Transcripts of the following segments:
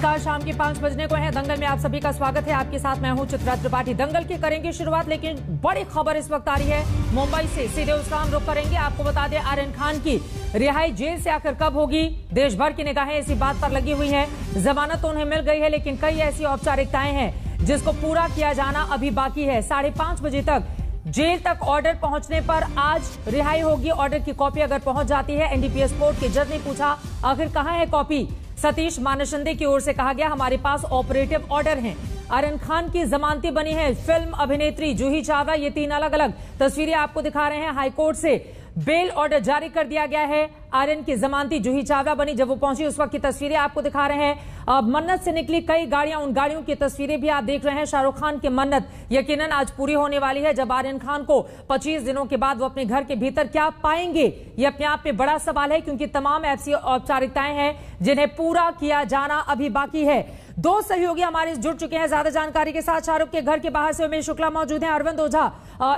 नमस्कार, शाम के 5 बजने को है। दंगल में आप सभी का स्वागत है। आपके साथ मैं हूं चित्रा त्रिपाठी। दंगल की करेंगे शुरुआत, लेकिन बड़ी खबर इस वक्त आ रही है मुंबई से। सीधे उसका हम रुख करेंगे। आपको बता दें, आर्यन खान की रिहाई जेल से आकर कब होगी, देश भर की निगाहें इसी बात पर लगी हुई है। जमानत तो उन्हें मिल गई है, लेकिन कई ऐसी औपचारिकताएं हैं जिसको पूरा किया जाना अभी बाकी है। 5:30 बजे तक जेल तक ऑर्डर पहुंचने पर आज रिहाई होगी। ऑर्डर की कॉपी अगर पहुंच जाती है, एनडीपीएस कोर्ट के जज ने पूछा आखिर कहां है कॉपी। सतीश मानशिंदे की ओर से कहा गया हमारे पास ऑपरेटिव ऑर्डर हैं। आर्यन खान की जमानती बनी है फिल्म अभिनेत्री जूही चावला। ये 3 अलग अलग तस्वीरें आपको दिखा रहे हैं। हाईकोर्ट से बेल ऑर्डर जारी कर दिया गया है। आर्यन की जमानती जूही चावला बनी। जब वो पहुंची उस वक्त की तस्वीरें आपको दिखा रहे हैं। मन्नत से निकली कई गाड़ियां, उन गाड़ियों की तस्वीरें भी आप देख रहे हैं। शाहरुख खान की मन्नत यकीनन आज पूरी होने वाली है, जब आर्यन खान को 25 दिनों के बाद वो अपने घर के भीतर क्या पाएंगे, ये अपने आप में बड़ा सवाल है, क्योंकि तमाम ऐसी औपचारिकताएं हैं जिन्हें पूरा किया जाना अभी बाकी है। 2 सहयोगी हमारे जुड़ चुके हैं ज्यादा जानकारी के साथ। शाहरुख के घर के बाहर से उमेश शुक्ला मौजूद हैं। अरविंद ओझा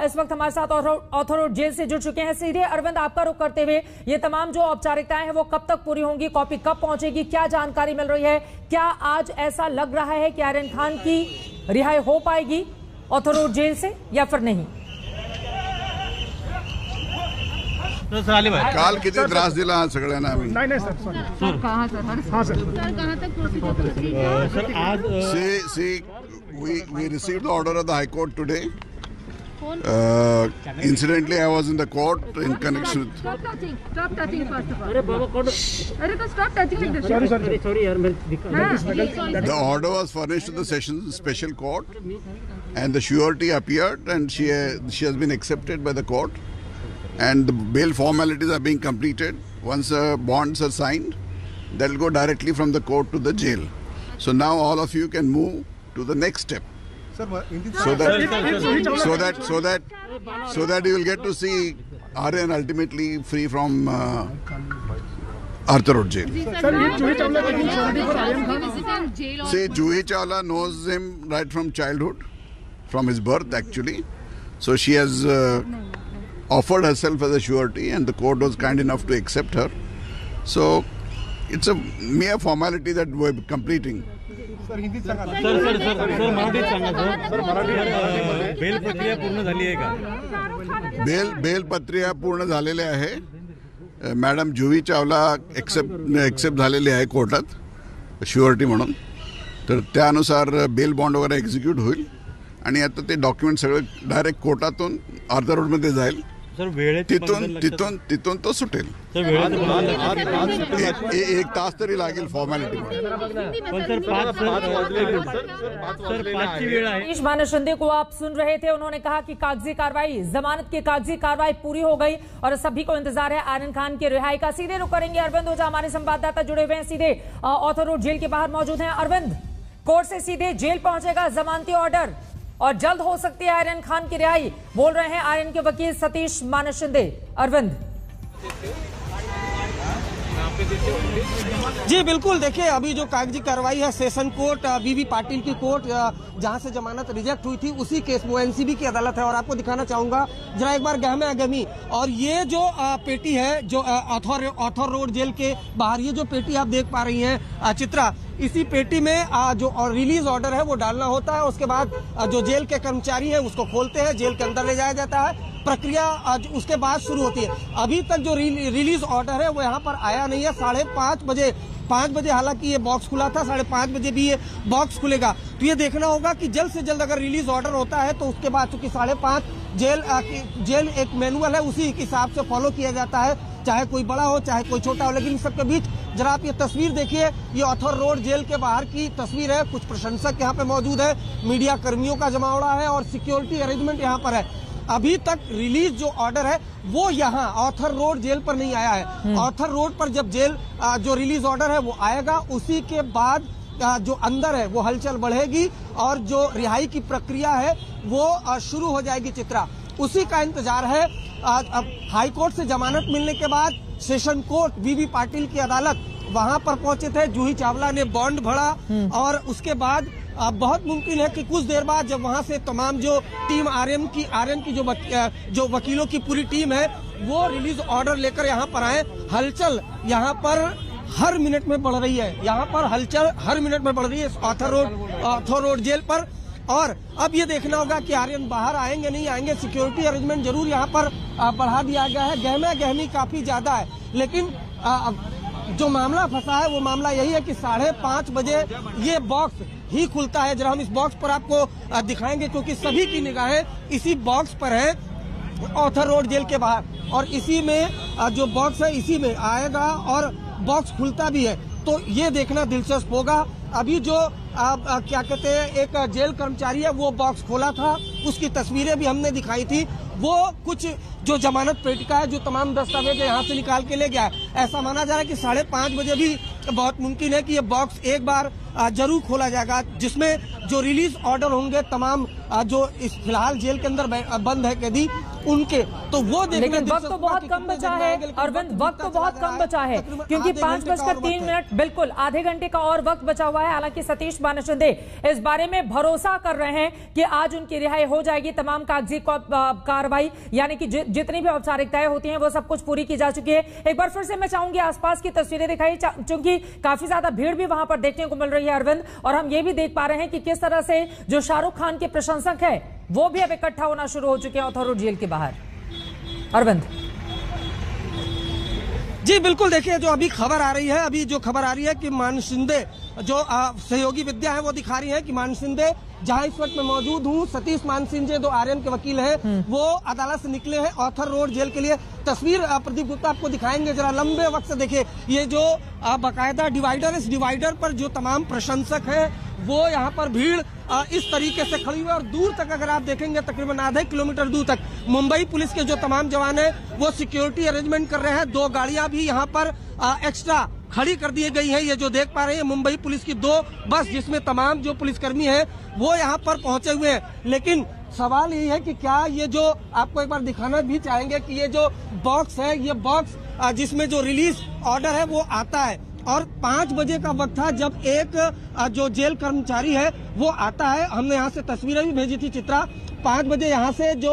इस वक्त हमारे साथ ऑथर रोड जेल से जुड़ चुके हैं। सीधे अरविंद, आपका रुख करते हुए, ये तमाम जो औपचारिकताएं हैं वो कब तक पूरी होंगी, कॉपी कब पहुंचेगी, क्या जानकारी मिल रही है? क्या आज ऐसा लग रहा है कि आर्यन खान की रिहाई हो पाएगी ऑथर रोड जेल से या फिर नहीं? काल किती त्रास दिला सगळ्यांना आम्ही. नहीं सर, सर कहाँ सर? हाँ सर, कहाँ तक प्रोसीजर? सर आज we received the order of the High Court today. Incidentally, I was in the court in connection with. Stop touching first of all. अरे stop touching like this. Sorry यार, The order was furnished to the Sessions Special Court, and the surety appeared, and she has been accepted by the court, and the bail formalities are being completed. Once bonds are signed, that will go directly from the court to the jail. So now all of you can move to the next step. So that you will get to see Aryan ultimately free from Arthur Road jail. See, Joohi Chawla knows him right from childhood, from his birth actually. So she has offered herself as a surety, and the court was kind enough to accept her. So it's a mere formality that we're completing. Sir मराठीत सांगा sir. Bell प्रक्रिया पूर्ण झाली आहे का? Bell प्रक्रिया पूर्ण झालेली आहे. मॅडम जुही चावला एक्सेप्ट झालेली आहे कोर्टात श्युअरिटी म्हणून. तर त्यानुसार बेल बॉन्ड वगैरे एक्झिक्यूट होईल, आणि आता ते डॉक्युमेंट सगळं डायरेक्ट कोर्टातून आर्थर रोडमध्ये जाईल. तिथून तो सुटेल. एक तास तरी लागेल फॉर्मॅलिटी. सतीश मानशिंदे को आप सुन रहे थे। उन्होंने कहा कि कागजी कार्रवाई, जमानत की कागजी कार्रवाई पूरी हो गई और सभी को इंतजार है आर्यन खान की रिहाई का। सीधे रुख करेंगे अरविंद ओझा, हमारे संवाददाता जुड़े हुए हैं सीधे ऑथर रोड जेल के बाहर मौजूद हैं। अरविंद, कोर्ट से सीधे जेल पहुंचेगा जमानती ऑर्डर और जल्द हो सकती है आर्यन खान की रिहाई, बोल रहे हैं आर्यन के वकील सतीश मानशिंदे। अरविंद जी बिल्कुल, देखिए अभी जो कागजी कार्रवाई है सेशन कोर्ट बीबी पाटिल की कोर्ट जहां से जमानत रिजेक्ट हुई थी उसी केस वो एनसीबी की अदालत है। और आपको दिखाना चाहूंगा जरा एक बार गहमे अगमी, और ये जो पेटी है जो ऑथर रोड जेल के बाहर, ये जो पेटी आप देख पा रही हैं चित्रा, इसी पेटी में जो रिलीज ऑर्डर है वो डालना होता है। उसके बाद जो जेल के कर्मचारी हैं उसको खोलते हैं, जेल के अंदर ले जाया जाता है, प्रक्रिया उसके बाद शुरू होती है। अभी तक जो रिलीज ऑर्डर है वो यहाँ पर आया नहीं है। 5:30 बजे हालांकि ये बॉक्स खुला था, 5:30 बजे भी ये बॉक्स खुलेगा। तो ये देखना होगा कि जल्द से जल्द अगर रिलीज ऑर्डर होता है तो उसके बाद चूंकि 5:30 जेल एक मैनुअल है, उसी हिसाब से फॉलो किया जाता है, चाहे कोई बड़ा हो चाहे कोई छोटा हो। लेकिन इन सबके बीच जरा आप ये तस्वीर देखिए, ये ऑथर रोड जेल के बाहर की तस्वीर है। कुछ प्रशंसक यहाँ पे मौजूद है, मीडिया कर्मियों का जमावड़ा है और सिक्योरिटी अरेंजमेंट यहाँ पर है। अभी तक रिलीज जो ऑर्डर है वो यहाँ ऑथर रोड जेल पर नहीं आया है। ऑथर रोड पर जब जेल जो रिलीज ऑर्डर है वो आएगा, उसी के बाद जो अंदर है वो हलचल बढ़ेगी और जो रिहाई की प्रक्रिया है वो शुरू हो जाएगी चित्रा। उसी का इंतजार है। अब हाई कोर्ट से जमानत मिलने के बाद सेशन कोर्ट बीबी पाटिल की अदालत वहां पर पहुंचे थे। जूही चावला ने बॉन्ड भरा और उसके बाद बहुत मुमकिन है कि कुछ देर बाद जब वहां से तमाम जो टीम आर्यन की जो वकीलों की पूरी टीम है वो रिलीज ऑर्डर लेकर यहाँ पर आए। हलचल यहाँ पर हर मिनट में बढ़ रही है। यहाँ पर हलचल हर मिनट में बढ़ रही है ऑथर रोड जेल पर। और अब ये देखना होगा कि आर्यन बाहर आएंगे नहीं आएंगे। सिक्योरिटी अरेंजमेंट जरूर यहाँ पर बढ़ा दिया गया है। गहमा गहमी काफी ज्यादा है, लेकिन जो मामला फंसा है वो मामला यही है कि 5:30 बजे ये बॉक्स ही खुलता है। जरा हम इस बॉक्स पर आपको दिखाएंगे, क्योंकि सभी की निगाहें इसी बॉक्स पर है ऑथर रोड जेल के बाहर। और इसी में जो बॉक्स है इसी में आएगा और बॉक्स खुलता भी है, तो ये देखना दिलचस्प होगा। अभी जो क्या कहते हैं एक जेल कर्मचारी है वो बॉक्स खोला था, उसकी तस्वीरें भी हमने दिखाई थी। वो कुछ जो जमानत पेटिका है, जो तमाम दस्तावेज यहाँ से निकाल के ले गया है। ऐसा माना जा रहा है कि 5:30 बजे भी बहुत मुमकिन है कि ये बॉक्स एक बार जरूर खोला जाएगा, जिसमें जो रिलीज ऑर्डर होंगे तमाम जो इस फिलहाल जेल के अंदर बंद है कैदी उनके, तो वो देखने। लेकिन वक्त तो बहुत कम बचा है अरविंद, वक्त तो बहुत कम बचा है, क्योंकि 5:03 बिल्कुल आधे घंटे का और वक्त बचा हुआ है। हालांकि सतीश मानशिंदे इस बारे में भरोसा कर रहे हैं कि आज उनकी रिहाई हो जाएगी। तमाम कागजी कार्रवाई यानी कि जितनी भी औपचारिकताएं होती हैं वो सब कुछ पूरी की जा चुकी है। एक बार फिर से मैं चाहूंगी आसपास की तस्वीरें दिखाई, क्योंकि काफी ज्यादा भीड़ भी वहां पर देखने को मिल रही है अरविंद। और हम ये भी देख पा रहे हैं कि किस तरह से जो शाहरुख खान के प्रशंसक है वो भी अब इकट्ठा होना शुरू हो चुके हैं ऑथर रोड जेल के बाहर। अरविंद जी बिल्कुल, देखिए जो अभी खबर आ रही है, अभी जो खबर आ रही है कि मानशिंदे जो सहयोगी विद्या है वो दिखा रही है कि मानशिंदे जहां इस वक्त मैं मौजूद हूं, सतीश मानसिंह जो आर्यन के वकील हैं वो अदालत से निकले हैं ऑथर रोड जेल के लिए। तस्वीर प्रदीप गुप्ता आपको दिखाएंगे, जरा लंबे वक्त से देखिए ये जो बाकायदा डिवाइडर, इस डिवाइडर पर जो तमाम प्रशंसक हैं वो यहाँ पर भीड़ इस तरीके से खड़ी हुई है। और दूर तक अगर आप देखेंगे तकरीबन आधे किलोमीटर दूर तक मुंबई पुलिस के जो तमाम जवान हैं वो सिक्योरिटी अरेंजमेंट कर रहे हैं। 2 गाड़ियां भी यहाँ पर एक्स्ट्रा खड़ी कर दी गई है। ये जो देख पा रहे हैं मुंबई पुलिस की 2 बस, जिसमें तमाम जो पुलिसकर्मी हैं वो यहाँ पर पहुंचे हुए हैं। लेकिन सवाल यही है कि क्या ये जो आपको एक बार दिखाना भी चाहेंगे कि ये जो बॉक्स है, ये बॉक्स जिसमें जो रिलीज ऑर्डर है वो आता है। और 5 बजे का वक्त था जब एक जो जेल कर्मचारी है वो आता है। हमने यहाँ से तस्वीरें भी भेजी थी चित्रा। 5 बजे यहाँ से जो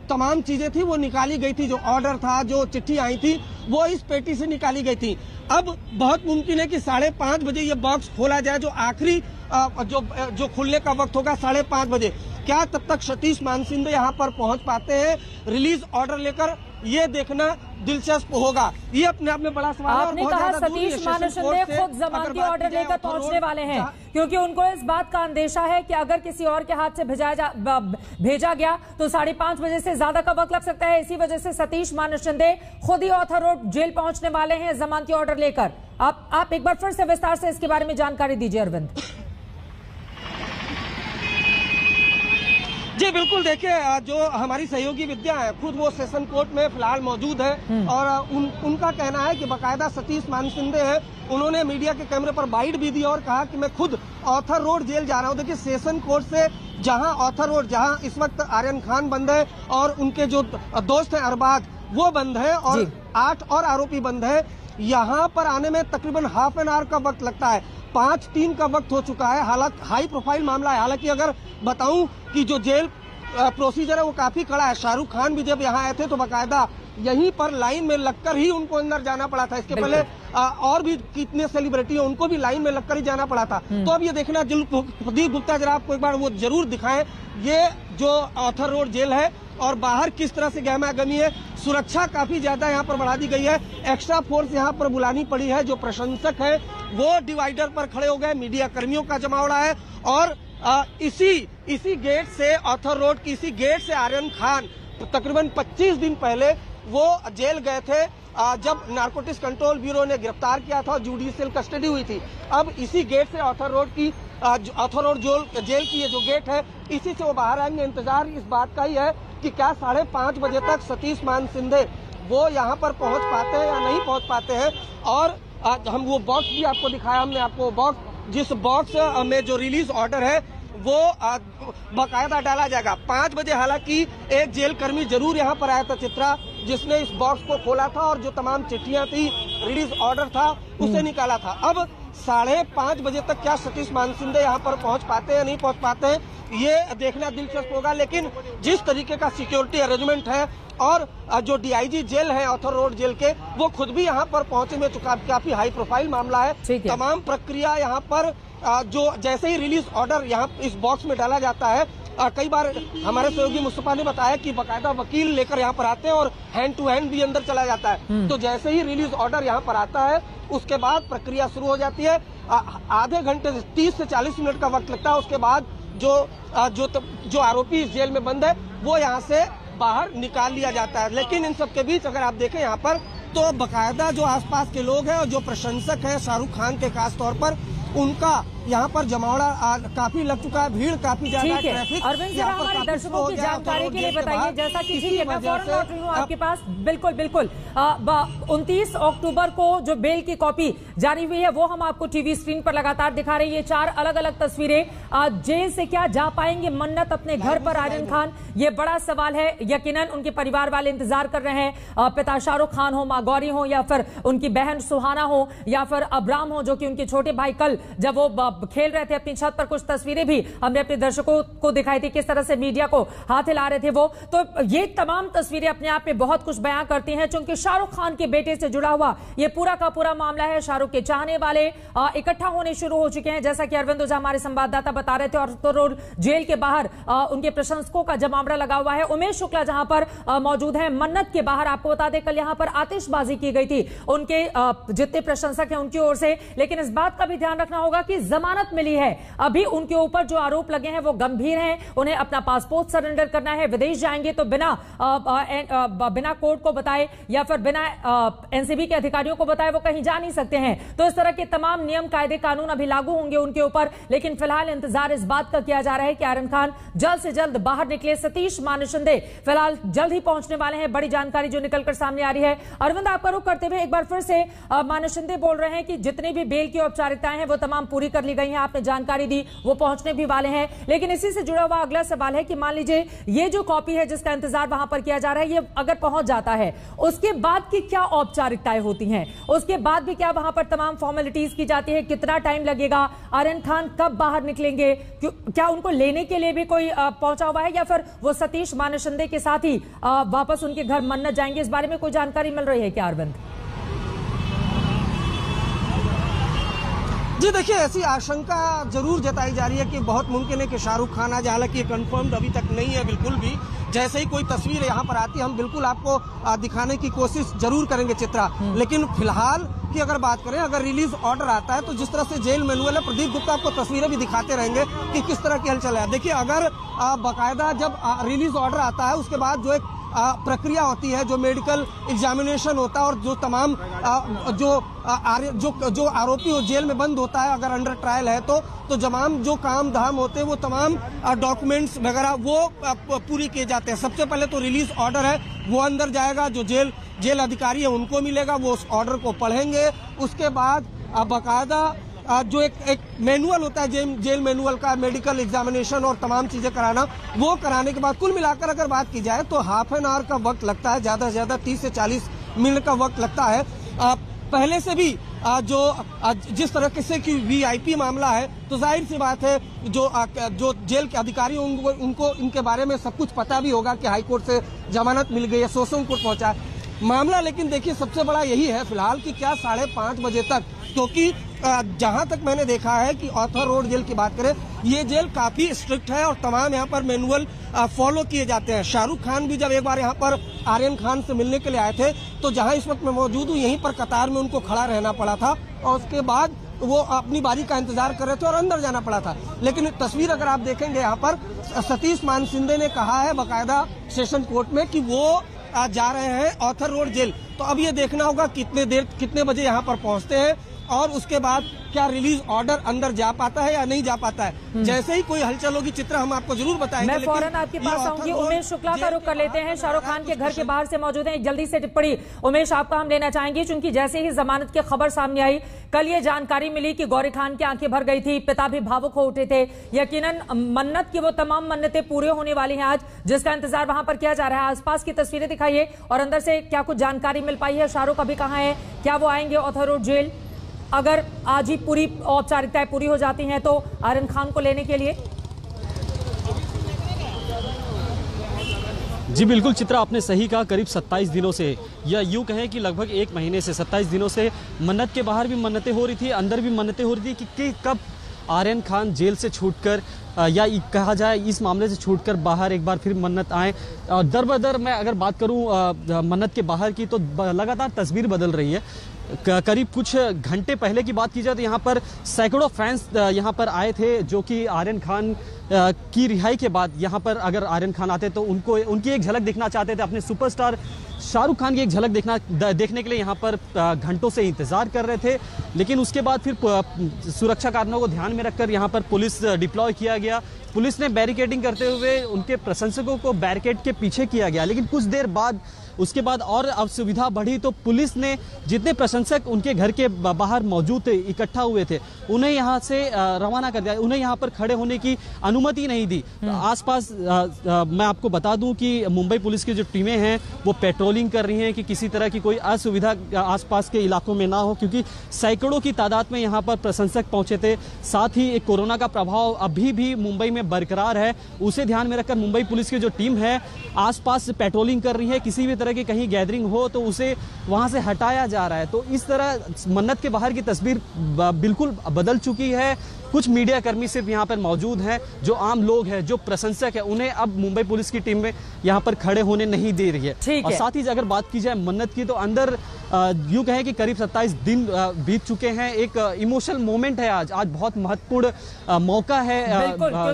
तमाम चीजें थी वो निकाली गई थी, जो ऑर्डर था, जो चिट्ठी आई थी वो इस पेटी से निकाली गई थी। अब बहुत मुमकिन है कि 5:30 बजे ये बॉक्स खोला जाए, जो आखिरी जो खुलने का वक्त होगा 5:30 बजे। क्या तब तक सतीश मानसिंह यहाँ पर पहुंच पाते हैं रिलीज ऑर्डर लेकर, ये देखना दिलचस्प होगा। ये अपने आप में बड़ा सवाल है। आपने कहा सतीश मानसिंह खुद जमानती ऑर्डर लेकर पहुंचने वाले हैं, क्योंकि उनको इस बात का अंदेशा है कि अगर किसी और के हाथ से भेजा गया तो 5:30 बजे से ज्यादा का वक्त लग सकता है। इसी वजह से सतीश मानसिंह खुद ही ऑथर रोड जेल पहुंचने वाले हैं जमानती ऑर्डर लेकर। आप एक बार फिर से विस्तार से इसके बारे में जानकारी दीजिए अरविंद। जी बिल्कुल, देखिए जो हमारी सहयोगी विद्या है खुद वो सेशन कोर्ट में फिलहाल मौजूद है और उनका कहना है कि बाकायदा सतीश मानसिंह है, उन्होंने मीडिया के कैमरे पर बाइट भी दी और कहा कि मैं खुद ऑथर रोड जेल जा रहा हूं। देखिए सेशन कोर्ट से जहां ऑथर रोड, जहां इस वक्त आर्यन खान बंद है और उनके जो दोस्त हैं अरबाज वो बंद है और 8 और आरोपी बंद है, यहाँ पर आने में तकरीबन हाफ एन आवर का वक्त लगता है। 5:03 का वक्त हो चुका है। हालांकि हाई प्रोफाइल मामला है। हालांकि अगर बताऊं कि जो जेल प्रोसीजर है वो काफी कड़ा है। शाहरुख खान भी जब यहाँ आए थे तो बाकायदा यहीं पर लाइन में लगकर ही उनको अंदर जाना पड़ा था। इसके पहले और भी कितने सेलिब्रिटी है उनको भी लाइन में लगकर ही जाना पड़ा था। तो अब ये देखना, प्रदीप गुप्ता जरा आपको एक बार वो जरूर दिखाएं, ये जो ऑथर रोड जेल है और बाहर किस तरह से गहमागहमी है। सुरक्षा काफी ज्यादा यहाँ पर बढ़ा दी गई है। एक्स्ट्रा फोर्स यहाँ पर बुलानी पड़ी है। जो प्रशंसक है वो डिवाइडर पर खड़े हो गए, मीडिया कर्मियों का जमावड़ा है। और इसी गेट से ऑथर रोड की इसी गेट से आर्यन खान तकरीबन 25 दिन पहले वो जेल गए थे जब नारकोटिक्स कंट्रोल ब्यूरो ने गिरफ्तार किया था और जुडिशियल कस्टडी हुई थी। अब इसी गेट से ऑथर रोड जेल की ये जो गेट है इसी से वो बाहर आएंगे। इंतजार इस बात का ही है कि क्या 5:30 बजे तक सतीश मानसिंह वो यहाँ पर पहुंच पाते हैं या नहीं पहुंच पाते हैं। और हम वो बॉक्स भी आपको दिखाया, हमने आपको बॉक्स, जिस बॉक्स में जो रिलीज ऑर्डर है वो बाकायदा डाला जाएगा। 5 बजे हालांकि एक जेल कर्मी जरूर यहाँ पर आया था चित्रा, जिसने इस बॉक्स को खोला था और जो तमाम चिट्ठियां थी, रिलीज ऑर्डर था, उसे निकाला था। अब 5:30 बजे तक क्या सतीश मानसिंदे यहाँ पर पहुंच पाते हैं या नहीं पहुंच पाते हैं, ये देखना दिलचस्प होगा। लेकिन जिस तरीके का सिक्योरिटी अरेंजमेंट है और जो डीआईजी जेल है ऑथर रोड जेल के, वो खुद भी यहाँ पर पहुंचे में काफी हाई प्रोफाइल मामला है। तमाम प्रक्रिया यहाँ पर जो जैसे ही रिलीज ऑर्डर यहाँ इस बॉक्स में डाला जाता है, कई बार हमारे सहयोगी मुस्तफा ने बताया कि बकायदा वकील लेकर यहाँ पर आते हैं और हैंड टू हैंड भी अंदर चला जाता है। तो जैसे ही रिलीज ऑर्डर यहाँ पर आता है उसके बाद प्रक्रिया शुरू हो जाती है। आधे घंटे 30 से 40 मिनट का वक्त लगता है। उसके बाद जो आरोपी इस जेल में बंद है वो यहाँ से बाहर निकाल लिया जाता है। लेकिन इन सब के बीच अगर आप देखें यहाँ पर तो बकायदा जो आसपास के लोग हैं और जो प्रशंसक हैं शाहरुख खान के खास तौर पर, उनका यहाँ पर जमावड़ा काफी लग चुका है, भीड़ काफी ज्यादा है। ट्रैफिक अरविंद जरा हमारे दर्शकों की जानकारी के लिए बताइए, जैसा कि मैं फौरन लौट रही हूँ आपके पास। बिल्कुल 29 अक्टूबर को जो बेल की कॉपी जारी हुई है वो हम आपको टीवी स्क्रीन पर लगातार दिखा रहे हैं। ये 4 अलग अलग तस्वीरें। जेल से क्या जा पाएंगे मन्नत अपने घर पर आर्यन खान, ये बड़ा सवाल है। यकीनन उनके परिवार वाले इंतजार कर रहे हैं, पिता शाहरुख खान हो, माँ गौरी हो, या फिर उनकी बहन सुहाना हो, या फिर अब्राम हो जो कि उनके छोटे भाई। कल जब वो खेल रहे थे अपनी छत पर, कुछ तस्वीरें भी हमने अपने दर्शकों को दिखाई थी, किस तरह से मीडिया को हाथ हिला रहे थे वो। तो ये तमाम तस्वीरें अपने आप में बहुत कुछ बयां करती हैं, क्योंकि शाहरुख खान के बेटे से जुड़ा हुआ ये पूरा का पूरा मामला है। शाहरुख के चाहने वाले इकट्ठा होने शुरू हो चुके हैं, जैसा कि अरविंद ओझा हमारे संवाददाता बता रहे थे। और जेल के बाहर उनके प्रशंसकों का जमावड़ा लगा हुआ है। उमेश शुक्ला जहां पर मौजूद है मन्नत के बाहर, आपको बता दें कल यहां पर आतिशबाजी की गई थी उनके जितने प्रशंसक हैं उनकी ओर से। लेकिन इस बात का भी ध्यान रखना होगा कि जमानत मिली है, अभी उनके ऊपर जो आरोप लगे हैं वो गंभीर हैं। उन्हें अपना पासपोर्ट सरेंडर करना है। विदेश जाएंगे तो बिना कोर्ट को बताए या फिर बिना एनसीबी के अधिकारियों को बताए वो कहीं जा नहीं सकते हैं। तो इस तरह के तमाम नियम कायदे कानून अभी लागू होंगे उनके ऊपर। लेकिन फिलहाल इंतजार इस बात का किया जा रहा है कि आर्यन खान जल्द से जल्द बाहर निकले। सतीश मानसिंदे फिलहाल जल्द ही पहुंचने वाले हैं, बड़ी जानकारी जो निकलकर सामने आ रही है। अरविंद आपका रुख करते हुए एक बार फिर से मानसिंदे बोल रहे हैं कि जितनी भी बेल की औपचारिकताएं हैं वो तमाम पूरी कर ली गई हैं, आपने जानकारी दी, वो पहुंचने भी वाले हैं। लेकिन इसी से जुड़ा हुआ अगला सवाल है कि मान लीजिए ये जो कॉपी है जिसका इंतजार वहां पर किया जा रहा है, ये अगर पहुंच जाता है उसके बाद की क्या औपचारिकताएं होती हैं, उसके बाद भी क्या वहां पर तमाम फॉर्मेलिटीज की जाती है, कितना टाइम लगेगा, आर्यन खान कब बाहर निकलेंगे, क्या उनको लेने के लिए भी कोई पहुंचा हुआ है या फिर वो सतीश मानसिंदे के साथ ही वापस उनके घर मन्नत जाएंगे, इस बारे में कोई जानकारी मिल रही है क्या अरविंद? जी देखिए, ऐसी आशंका जरूर जताई जा रही है कि बहुत मुमकिन है कि शाहरुख खान आज, हालांकि ये कंफर्म्ड अभी तक नहीं है बिल्कुल भी। जैसे ही कोई तस्वीर यहाँ पर आती है हम बिल्कुल आपको दिखाने की कोशिश जरूर करेंगे चित्रा। लेकिन फिलहाल की अगर बात करें, अगर रिलीज ऑर्डर आता है तो जिस तरह से जेल मैनुअल है, प्रदीप गुप्ता आपको तस्वीरें भी दिखाते रहेंगे कि किस तरह की हलचल है। देखिए, अगर बाकायदा जब रिलीज ऑर्डर आता है उसके बाद जो एक प्रक्रिया होती है, जो मेडिकल एग्जामिनेशन होता है और जो तमाम जो आरोपी जेल में बंद होता है अगर अंडर ट्रायल है तो तमाम जो काम धाम होते हैं वो तमाम डॉक्यूमेंट्स वगैरह वो पूरी किए जाते हैं। सबसे पहले तो रिलीज ऑर्डर है वो अंदर जाएगा, जो जेल अधिकारी है उनको मिलेगा, वो उस ऑर्डर को पढ़ेंगे। उसके बाद बाकायदा जो एक मैनुअल होता है जेल मैनुअल का, मेडिकल एग्जामिनेशन और तमाम चीजें कराना, वो कराने के बाद कुल मिलाकर अगर बात की जाए तो हाफ एन आवर का वक्त लगता है, ज्यादा से ज्यादा 30 से 40 मिनट का वक्त लगता है। पहले से भी जिस तरह से की वीआईपी मामला है तो जाहिर सी बात है जो जेल के अधिकारी उनको इनके बारे में सब कुछ पता भी होगा कि हाईकोर्ट से जमानत मिल गई है, सुप्रीम कोर्ट पहुंचा है मामला। लेकिन देखिए, सबसे बड़ा यही है फिलहाल कि क्या 5:30 बजे तक, क्योंकि जहां तक मैंने देखा है कि ऑथर रोड जेल की बात करें, ये जेल काफी स्ट्रिक्ट है और तमाम यहाँ पर मैनुअल फॉलो किए जाते हैं। शाहरुख खान भी जब एक बार यहाँ पर आर्यन खान से मिलने के लिए आए थे तो जहां इस वक्त मैं मौजूद हूँ यहीं पर कतार में उनको खड़ा रहना पड़ा था और उसके बाद वो अपनी बारी का इंतजार कर रहे थे और अंदर जाना पड़ा था। लेकिन तस्वीर अगर आप देखेंगे यहाँ पर सतीश मानसिंदे ने कहा है बाकायदा सेशन कोर्ट में कि वो जा रहे हैं ऑथर रोड जेल। तो अब ये देखना होगा कितने बजे यहाँ पर पहुंचते हैं और उसके बाद क्या रिलीज ऑर्डर अंदर जा पाता है या नहीं जा पाता है। जैसे ही कोई हलचल होगी चित्र हम आपको जरूर बताएंगे। मैं फौरन आपके पास आऊंगी। उमेश शुक्ला का रुख कर लेते हैं, शाहरुख खान के घर के बाहर से मौजूद हैं। एक जल्दी से टिप्पणी उमेश आपका हम लेना चाहेंगे, क्योंकि जैसे ही जमानत की खबर सामने आई, कल ये जानकारी मिली कि गौरी खान की आंखें भर गई थी, पिता भी भावुक हो उठे थे। यकीनन मन्नत की वो तमाम मन्नतें पूरी होने वाली हैं आज, जिसका इंतजार वहां पर किया जा रहा है। आसपास की तस्वीरें दिखाइए और अंदर से क्या कुछ जानकारी मिल पाई है, शाहरुख अभी कहाँ है, क्या वो आएंगे ऑथर रोड जेल? अगर आज ही पूरी औपचारिकताएं पूरी हो जाती हैं तो आर्यन खान को लेने के लिए? जी बिल्कुल चित्रा, आपने सही कहा। करीब 27 दिनों से, या यूँ कहें कि लगभग 1 महीने से, 27 दिनों से मन्नत के बाहर भी मन्नतें हो रही थी, अंदर भी मन्नतें हो रही थी कि कब आर्यन खान जेल से छूटकर या कहा जाए इस मामले से छूटकर बाहर एक बार फिर मन्नत आए। दर बदर मैं अगर बात करूं मन्नत के बाहर की तो लगातार तस्वीर बदल रही है। करीब कुछ घंटे पहले की बात की जाए तो यहाँ पर सैकड़ों फैंस यहाँ पर आए थे, जो कि आर्यन खान की रिहाई के बाद यहाँ पर अगर आर्यन खान आते तो उनकी एक झलक देखना चाहते थे। अपने सुपरस्टार शाहरुख खान की एक झलक देखने के लिए यहाँ पर घंटों से इंतजार कर रहे थे। लेकिन उसके बाद फिर सुरक्षा कारणों को ध्यान में रखकर यहाँ पर पुलिस डिप्लॉय किया गया। पुलिस ने बैरिकेडिंग करते हुए उनके प्रशंसकों को बैरिकेड के पीछे किया गया। लेकिन कुछ देर बाद उसके बाद और असुविधा बढ़ी तो पुलिस ने जितने प्रशंसक उनके घर के बाहर मौजूद थे, इकट्ठा हुए थे, उन्हें यहाँ से रवाना कर दिया। उन्हें यहाँ पर खड़े होने की अनुमति नहीं दी। आसपास मैं आपको बता दूं कि मुंबई पुलिस की जो टीमें हैं वो पेट्रोलिंग कर रही हैं कि किसी तरह की कोई असुविधा आसपास के इलाकों में ना हो, क्योंकि सैकड़ों की तादाद में यहाँ पर प्रशंसक पहुंचे थे। साथ ही एक कोरोना का प्रभाव अभी भी मुंबई में बरकरार है, उसे ध्यान में रखकर मुंबई पुलिस की जो टीम है आसपास पेट्रोलिंग कर रही है। किसी भी तरह की कहीं गैदरिंग हो तो उसे वहां से हटाया जा रहा है। तो इस तरह मन्नत के बाहर की तस्वीर बिल्कुल बदल चुकी है। कुछ मीडिया कर्मी सिर्फ यहाँ पर मौजूद हैं, जो आम लोग हैं, जो प्रशंसक है, उन्हें अब मुंबई पुलिस की टीम में यहाँ पर खड़े होने नहीं दे रही है। और साथ ही अगर बात की जाए मन्नत की तो अंदर यूं कहें कि करीब 27 दिन बीत चुके हैं। एक इमोशनल मोमेंट है आज बहुत महत्वपूर्ण मौका है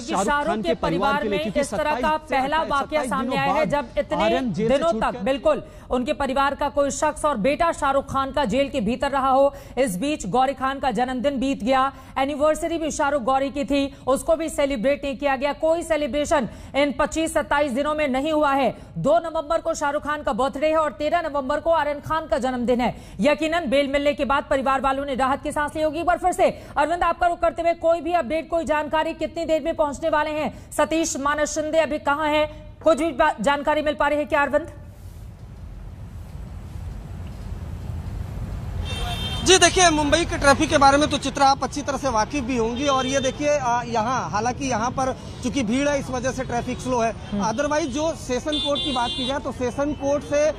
शाहरुख के परिवार में। इस तरह का पहला वाकया सामने आया है जब इतने दिनों तक बिल्कुल उनके परिवार का कोई शख्स और बेटा शाहरुख खान का जेल के भीतर रहा हो। इस बीच गौरी खान का जन्मदिन बीत गया, एनिवर्सरी भी शाहरुख गौरी की थी, उसको भी सेलिब्रेट नहीं किया गया। कोई सेलिब्रेशन इन 25-27 दिनों में नहीं हुआ है। 2 नवंबर को शाहरुख खान का बर्थडे है और 13 नवंबर को आर्यन खान का जन्मदिन है। यकीनन बेल मिलने के बाद परिवार वालों ने राहत की सांस ली होगी। एक बार फिर से अरविंद आपका रुख करते हुए, कोई भी अपडेट, कोई जानकारी, कितनी देर में पहुंचने वाले हैं सतीश मानस शिंदे, अभी कहां है, कुछ भी जानकारी मिल पा रही है क्या अरविंद? जी देखिए, मुंबई के ट्रैफिक के बारे में तो चित्रा आप अच्छी तरह से वाकिफ भी होंगी। और ये देखिए यहाँ हालांकि यहाँ पर चूंकि भीड़ है इस वजह से ट्रैफिक स्लो है। अदरवाइज जो सेशन कोर्ट की बात की जाए तो सेशन कोर्ट से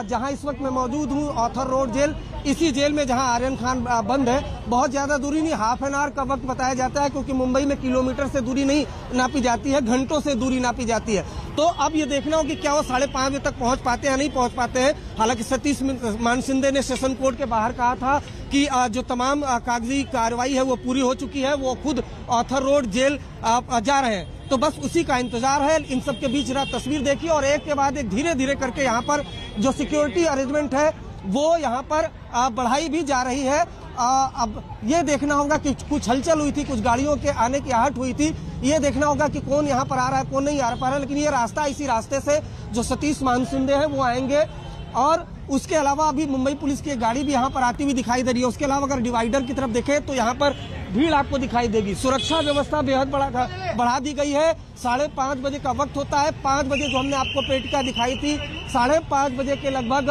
जहाँ इस वक्त मैं मौजूद हूँ, ऑथर रोड जेल, इसी जेल में जहाँ आर्यन खान बंद है, बहुत ज्यादा दूरी नहीं, हाफ एन आवर का वक्त बताया जाता है, क्योंकि मुंबई में किलोमीटर से दूरी नहीं नापी जाती है, घंटों से दूरी नापी जाती है। तो अब ये देखना हो कि क्या वो 5:30 बजे तक पहुंच पाते हैं या नहीं पहुंच पाते हैं। हालांकि सतीश मान शिंदे ने सेशन कोर्ट के बाहर कहा था कि जो तमाम कागजी कार्रवाई है वो पूरी हो चुकी है, वो खुद ऑथर रोड जेल जा रहे हैं। तो बस उसी का इंतजार है। इन सब के बीच जरा तस्वीर देखिए और एक के बाद एक धीरे धीरे करके यहाँ पर जो सिक्योरिटी अरेंजमेंट है वो यहाँ पर बढ़ाई भी जा रही है। अब ये देखना होगा कि कुछ हलचल हुई थी, कुछ गाड़ियों के आने की आहट हुई थी, ये देखना होगा कि कौन यहाँ पर आ रहा है, कौन नहीं आ पा रहा है। लेकिन ये रास्ता, इसी रास्ते से जो सतीश मान शिंदे हैं वो आएंगे। और उसके अलावा अभी मुंबई पुलिस की एक गाड़ी भी यहाँ पर आती हुई दिखाई दे रही है। उसके अलावा अगर डिवाइडर की तरफ देखें तो यहाँ पर भीड़ आपको दिखाई देगी। सुरक्षा व्यवस्था बेहद बढ़ा दी गई है। 5:30 बजे का वक्त होता है। 5 बजे जो हमने आपको पेटिका दिखाई थी, 5:30 बजे के लगभग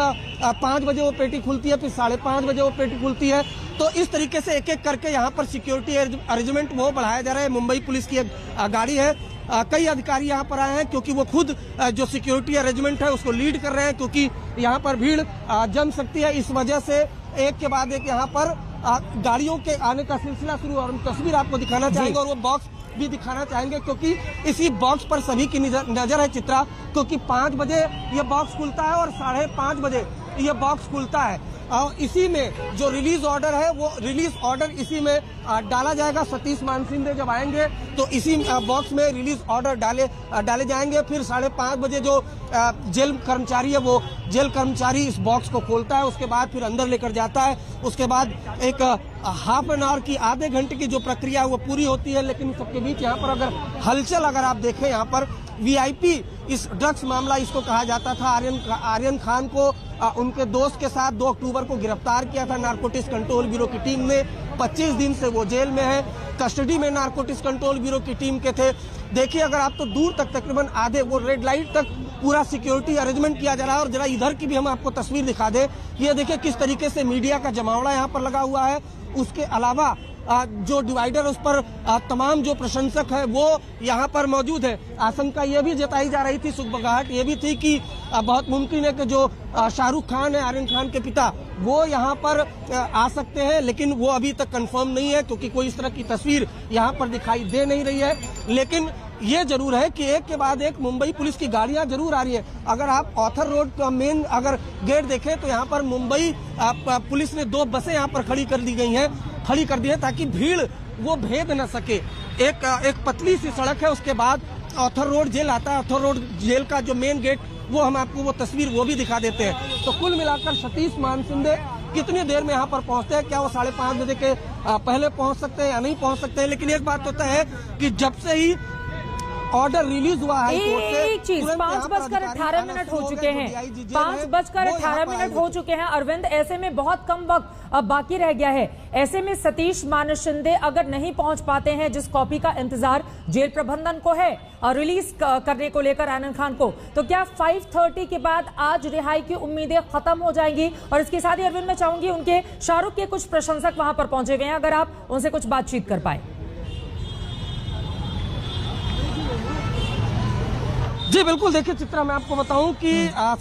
5 बजे वो पेटी खुलती है, फिर 5:30 बजे वो पेटी खुलती है। तो इस तरीके से एक एक करके यहाँ पर सिक्योरिटी अरेंजमेंट वो बढ़ाया जा रहा है। मुंबई पुलिस की एक गाड़ी है, कई अधिकारी यहाँ पर आए हैं क्योंकि वो खुद जो सिक्योरिटी अरेंजमेंट है उसको लीड कर रहे हैं, क्योंकि यहाँ पर भीड़ जम सकती है। इस वजह से एक के बाद एक यहाँ पर गाड़ियों के आने का सिलसिला शुरू। और हम तस्वीर आपको दिखाना चाहेंगे और वो बॉक्स भी दिखाना चाहेंगे, क्योंकि इसी बॉक्स पर सभी की नजर है चित्रा, क्योंकि 5 बजे ये बॉक्स खुलता है और 5:30 बजे ये बॉक्स खुलता है। और इसी में जो रिलीज ऑर्डर है वो रिलीज ऑर्डर इसी में डाला जाएगा। सतीश मान शिंदे जब आएंगे तो इसी बॉक्स में रिलीज ऑर्डर डाले जाएंगे। फिर 5:30 बजे जो जेल कर्मचारी है वो जेल कर्मचारी इस बॉक्स को खोलता है, उसके बाद फिर अंदर लेकर जाता है। उसके बाद एक हाफ एन आवर की, आधे घंटे की जो प्रक्रिया है वो पूरी होती है। लेकिन सबके बीच यहाँ पर अगर हलचल अगर आप देखें, यहाँ पर VIP इस ड्रग्स मामला इसको कहा जाता था, आर्यन खान को उनके दोस्त के साथ 2 अक्टूबर को गिरफ्तार किया था नारकोटिक्स कंट्रोल ब्यूरो की टीम ने। 25 दिन से वो जेल में है, कस्टडी में नारकोटिक्स कंट्रोल ब्यूरो की टीम के थे। देखिए अगर आप तो दूर तक तकरीबन आधे वो रेड लाइट तक पूरा सिक्योरिटी अरेंजमेंट किया जा रहा है। और जरा इधर की भी हम आपको तस्वीर दिखा दें। ये देखिए किस तरीके से मीडिया का जमावड़ा यहाँ पर लगा हुआ है। उसके अलावा जो डिवाइडर उस पर तमाम जो प्रशंसक है वो यहाँ पर मौजूद है। आशंका ये भी जताई जा रही थी, सुगबगाहट ये भी थी कि बहुत मुमकिन है कि जो शाहरुख खान है, आर्यन खान के पिता, वो यहाँ पर आ सकते हैं, लेकिन वो अभी तक कंफर्म नहीं है क्योंकि कोई इस तरह की तस्वीर यहाँ पर दिखाई दे नहीं रही है। लेकिन ये जरूर है कि एक के बाद एक मुंबई पुलिस की गाड़ियां जरूर आ रही है। अगर आप ऑथर रोड का मेन अगर गेट देखें तो यहाँ पर मुंबई पुलिस ने 2 बसें यहाँ पर खड़ी कर दी है ताकि भीड़ वो भेद न सके। एक पतली सी सड़क है, उसके बाद ऑथर रोड जेल आता है। ऑथर रोड जेल का जो मेन गेट वो हम आपको वो तस्वीर वो भी दिखा देते हैं। तो कुल मिलाकर सतीश मानसिंदे कितनी देर में यहाँ पर पहुँचते हैं, क्या वो 5:30 बजे के पहले पहुँच सकते हैं या नहीं पहुँच सकते हैं। लेकिन एक बात होता है कि जब से ही ऑर्डर रिलीज हुआ है कोर्ट से, एक चीज 5:18 हो चुके हैं, 5:18 हो चुके हैं अरविंद। ऐसे में बहुत कम वक्त अब बाकी रह गया है। ऐसे में सतीश मानसिंदे अगर नहीं पहुंच पाते हैं, जिस कॉपी का इंतजार जेल प्रबंधन को है रिलीज करने को लेकर आनंद खान को, तो क्या 5:30 के बाद आज रिहाई की उम्मीदें खत्म हो जाएंगी? और इसके साथ ही अरविंद मैं चाहूंगी, उनके शाहरुख के कुछ प्रशंसक वहां पर पहुंचे हुए हैं, अगर आप उनसे कुछ बातचीत कर पाए। जी बिल्कुल, देखिए चित्रा, मैं आपको बताऊं कि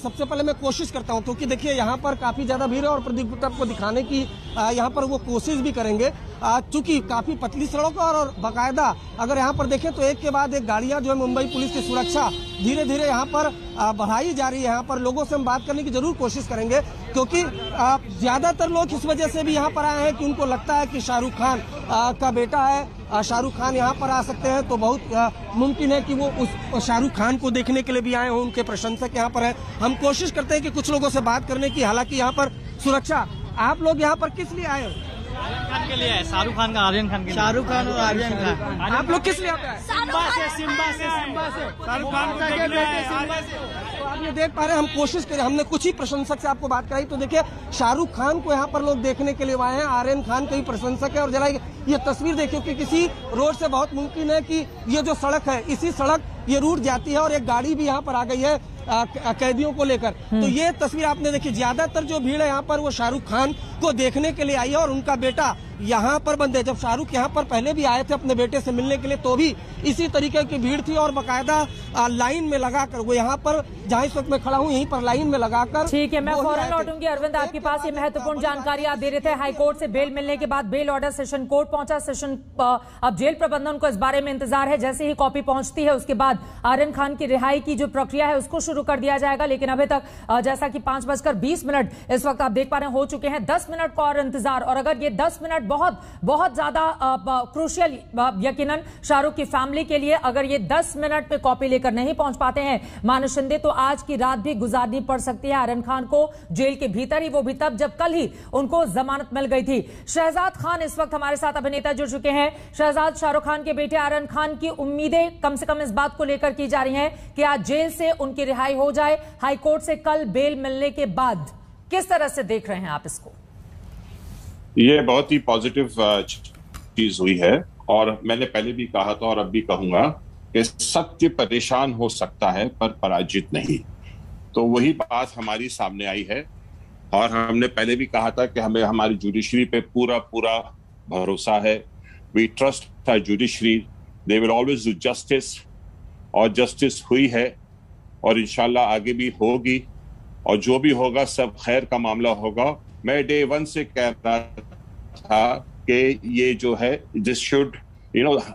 सबसे पहले मैं कोशिश करता हूं क्योंकि देखिए यहाँ पर काफी ज्यादा भीड़ है और प्रदीप गुप्ता आपको दिखाने की यहाँ पर वो कोशिश भी करेंगे, चूंकि काफी पतली सड़क और बाकायदा अगर यहाँ पर देखें तो एक के बाद एक गाड़ियां जो है मुंबई पुलिस की सुरक्षा धीरे धीरे यहाँ पर बढ़ाई जा रही है। यहाँ पर लोगों से हम बात करने की जरूर कोशिश करेंगे क्योंकि ज्यादातर लोग इस वजह से भी यहाँ पर आए हैं कि उनको लगता है कि शाहरुख खान का बेटा है, शाहरुख खान यहाँ पर आ सकते हैं, तो बहुत मुमकिन है कि वो उस शाहरुख खान को देखने के लिए भी आए हों। उनके प्रशंसक यहाँ पर है। हम कोशिश करते हैं कि कुछ लोगों से बात करने की, हालांकि यहाँ पर सुरक्षा। आप लोग यहाँ पर किस लिए आए हो? खान के लिए है, शाहरुख खान का आर्यन खान के लिए। शाहरुख खान और आर्यन खान। आप लोग किस लिए आए? सिम्बा से शाहरुख खान को देखने तो आप ये देख पा रहे हैं, हम कोशिश करें, हमने कुछ ही प्रशंसक से आपको बात कराई। तो देखिए शाहरुख खान को यहाँ पर लोग देखने के लिए आए हैं, आर्यन खान के भी प्रशंसक है। और जरा ये तस्वीर देखिए कि किसी रोड से बहुत मुमकिन है कि ये जो सड़क है, इसी सड़क ये रूट जाती है और एक गाड़ी भी यहाँ पर आ गई है कैदियों को लेकर। तो ये तस्वीर आपने देखी, ज्यादातर जो भीड़ है यहाँ पर वो शाहरुख खान को देखने के लिए आई है और उनका बेटा यहाँ पर बंद है। जब शाहरुख यहाँ पर पहले भी आए थे अपने बेटे से मिलने के लिए तो भी इसी तरीके की भीड़ थी और बाकायदा लाइन में लगाकर वो यहाँ पर, जहाँ इस वक्त मैं खड़ा हूँ यहीं पर लाइन में लगाकर। ठीक है, मैं फौरन लौटूंगी अरविंद आपके पास। ये महत्वपूर्ण जानकारी आप दे रहे थे। हाईकोर्ट से बेल मिलने के बाद बेल ऑर्डर सेशन कोर्ट पहुंचा। सेशन अब जेल प्रबंधन को इस बारे में इंतजार है, जैसे ही कॉपी पहुंचती है उसके बाद आर्यन खान की रिहाई की जो प्रक्रिया है उसको शुरू कर दिया जाएगा। लेकिन अभी तक जैसा कि 5:20 इस वक्त आप देख पा रहे हैं हो चुके हैं। 10 मिनट का और इंतजार, और अगर ये 10 मिनट बहुत ज्यादा क्रूशियल यकीनन शाहरुख की फैमिली के लिए, अगर ये 10 मिनट पे कॉपी लेकर नहीं पहुंच पाते हैं मानसिंदे, तो आज की रात भी गुजारनी पड़ सकती है आर्यन खान को जेल के भीतर ही, वो भी तब जब कल ही उनको जमानत मिल गई थी। शहजाद खान इस वक्त हमारे साथ अभिनेता जुड़ चुके हैं। शहजाद, शाहरुख खान के बेटे आर्यन खान की उम्मीदें कम से कम इस बात को लेकर की जा रही हैं कि आज जेल से उनकी रिहाई हो जाए, हाईकोर्ट से कल बेल मिलने के बाद। किस तरह से देख रहे हैं आप इसको? ये बहुत ही पॉजिटिव चीज हुई है और मैंने पहले भी कहा था और अब भी कहूंगा कि सत्य परेशान हो सकता है पर पराजित नहीं। तो वही बात हमारी सामने आई है और हमने पहले भी कहा था कि हमें हमारी जुडिशरी पे पूरा भरोसा है। We trust our judiciary, they will always do justice, और जस्टिस हुई है और इंशाल्लाह आगे भी होगी और जो भी होगा सब खैर का मामला होगा। मैं डे 1 से कह रहा था कि ये जो है दिस शुड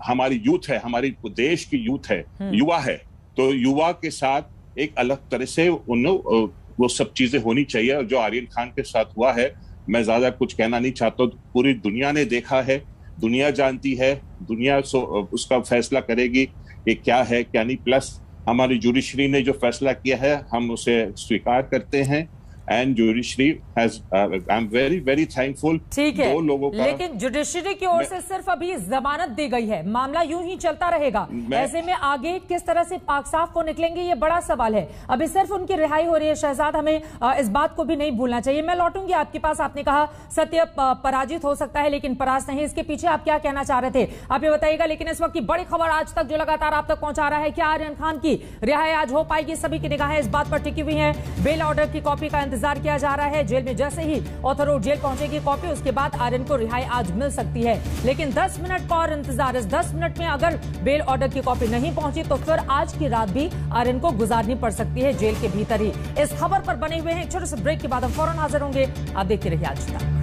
हमारी यूथ है, हमारी देश की यूथ है, युवा है, तो युवा के साथ एक अलग तरह से वो सब चीजें होनी चाहिए। और जो आर्यन खान के साथ हुआ है, मैं ज्यादा कुछ कहना नहीं चाहता, पूरी दुनिया ने देखा है, दुनिया जानती है, दुनिया उसका फैसला करेगी कि क्या है क्या नहीं। प्लस हमारी जुडिशरी ने जो फैसला किया है हम उसे स्वीकार करते हैं and judiciary has, I am very very thankful. ठीक है, दो लोगों का, लेकिन जुडिशरी की ओर से सिर्फ अभी जमानत दी गई है, मामला यूं ही चलता रहेगा। ऐसे में आगे किस तरह से पाक साफ को निकलेंगे ये बड़ा सवाल है। अभी सिर्फ उनकी रिहाई हो रही है। शहजाद, हमें इस बात को भी नहीं भूलना चाहिए। मैं लौटूंगी आपके पास। आपने कहा सत्य पराजित हो सकता है लेकिन परास्त नहीं, इसके पीछे आप क्या कहना चाह रहे थे आप ये बताइएगा। लेकिन इस वक्त की बड़ी खबर आज तक जो लगातार आप तक पहुंचा रहा है, क्या आर्यन खान की रिहाई आज हो पाएगी? सभी की निगाहें इस बात पर टिकी हुई है। बेल ऑर्डर की कॉपी का इंतजार किया जा रहा है। जेल में जैसे ही ऑथर रोड जेल पहुंचेगी कॉपी, उसके बाद आर्यन को रिहाई आज मिल सकती है। लेकिन 10 मिनट का और इंतजार। इस 10 मिनट में अगर बेल ऑर्डर की कॉपी नहीं पहुंची तो फिर आज की रात भी आर्यन को गुजारनी पड़ सकती है जेल के भीतर ही। इस खबर पर बने हुए हैं। छोटे से ब्रेक के बाद हम फौरन हाजिर होंगे। आप देखते रहिए आज तक।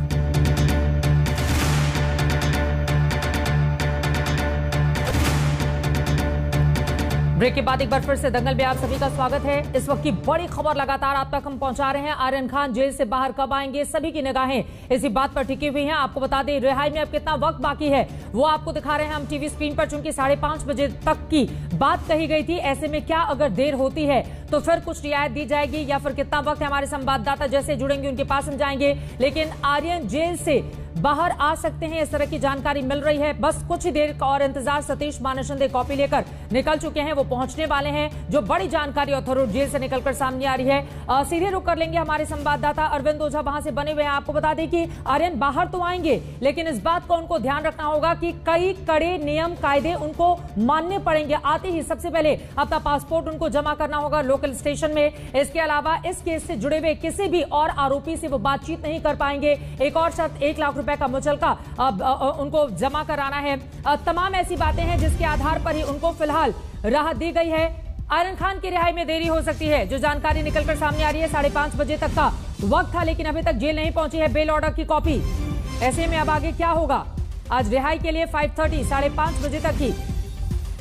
ब्रेक के बाद एक बार फिर से दंगल में आप सभी का स्वागत है। इस वक्त की बड़ी खबर लगातार आप तक हम पहुंचा रहे हैं। आर्यन खान जेल से बाहर कब आएंगे, सभी की निगाहें इसी बात पर टिकी हुई हैं। आपको बता दें रिहाई में अब कितना वक्त बाकी है वो आपको दिखा रहे हैं हम टीवी स्क्रीन पर। चूंकि 5:30 बजे तक की बात कही गई थी, ऐसे में क्या अगर देर होती है तो फिर कुछ रियायत दी जाएगी या फिर कितना वक्त है, हमारे संवाददाता जैसे जुड़ेंगे उनके पास हम जाएंगे। लेकिन आर्यन जेल से बाहर आ सकते हैं, इस तरह की जानकारी मिल रही है। बस कुछ ही देर का और इंतजार। सतीश मानचंदे कॉपी लेकर निकल चुके हैं, वो पहुंचने वाले हैं। जो बड़ी जानकारी ऑथर रोड जेल से निकलकर सामने आ रही है, सीधे रुक कर लेंगे हमारे संवाददाता अरविंद ओझा वहां से बने हुए हैं। आपको बता दें कि आर्यन बाहर तो आएंगे, लेकिन इस बात का उनको ध्यान रखना होगा कि कई कड़े नियम कायदे उनको मानने पड़ेंगे। आते ही सबसे पहले अपना पासपोर्ट उनको जमा करना होगा लोकल स्टेशन में। इसके अलावा इस केस से जुड़े हुए किसी भी और आरोपी से वो बातचीत नहीं कर पाएंगे। एक और शर्त 1 लाख रुपए का मुचलका उनको जमा कराना है। तमाम ऐसी बातें हैं जिसके आधार पर ही उनको फिलहाल राहत दी गई है। आर्यन खान की रिहाई में देरी हो सकती है, जो जानकारी निकलकर सामने आ रही है। 5:30 बजे तक का वक्त था, लेकिन अभी तक जेल नहीं पहुंची है बेल ऑर्डर की कॉपी। ऐसे में अब आगे क्या होगा? आज रिहाई के लिए 5:30 5:30 बजे तक ही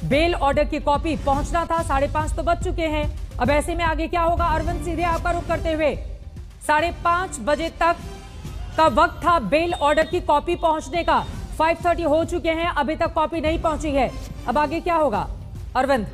बेल ऑर्डर की कॉपी पहुंचना था। 5:30 तो बज चुके हैं। अब ऐसे में आगे क्या होगा? अरविंद, सीधे आपका रुख करते हुए 5:30 बजे तक का वक्त था बेल ऑर्डर की कॉपी पहुंचने का। 5:30 हो चुके हैं, अभी तक कॉपी नहीं पहुंची है। अब आगे क्या होगा अरविंद?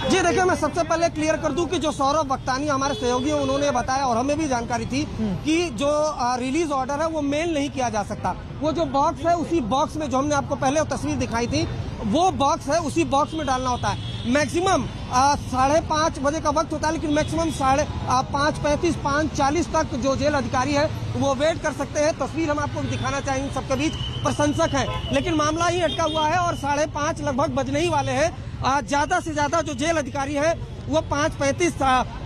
जी देखिए, मैं सबसे पहले क्लियर कर दूं कि जो सौरभ वक्तानी हमारे सहयोगी हैं उन्होंने बताया और हमें भी जानकारी थी कि जो रिलीज ऑर्डर है वो मेल नहीं किया जा सकता। वो जो बॉक्स है उसी बॉक्स में, जो हमने आपको पहले तस्वीर दिखाई थी, वो बॉक्स है उसी बॉक्स में डालना होता है। मैक्सिमम 5:30 बजे का वक्त होता है, लेकिन मैक्सिमम 5:35 5:40 तक जो जेल अधिकारी है वो वेट कर सकते हैं। तस्वीर हम आपको दिखाना चाहेंगे, सबके बीच प्रशंसक है, लेकिन मामला ही अटका हुआ है और 5:30 लगभग बजने ही वाले हैं। ज्यादा से ज्यादा जो जेल अधिकारी है वो 5:35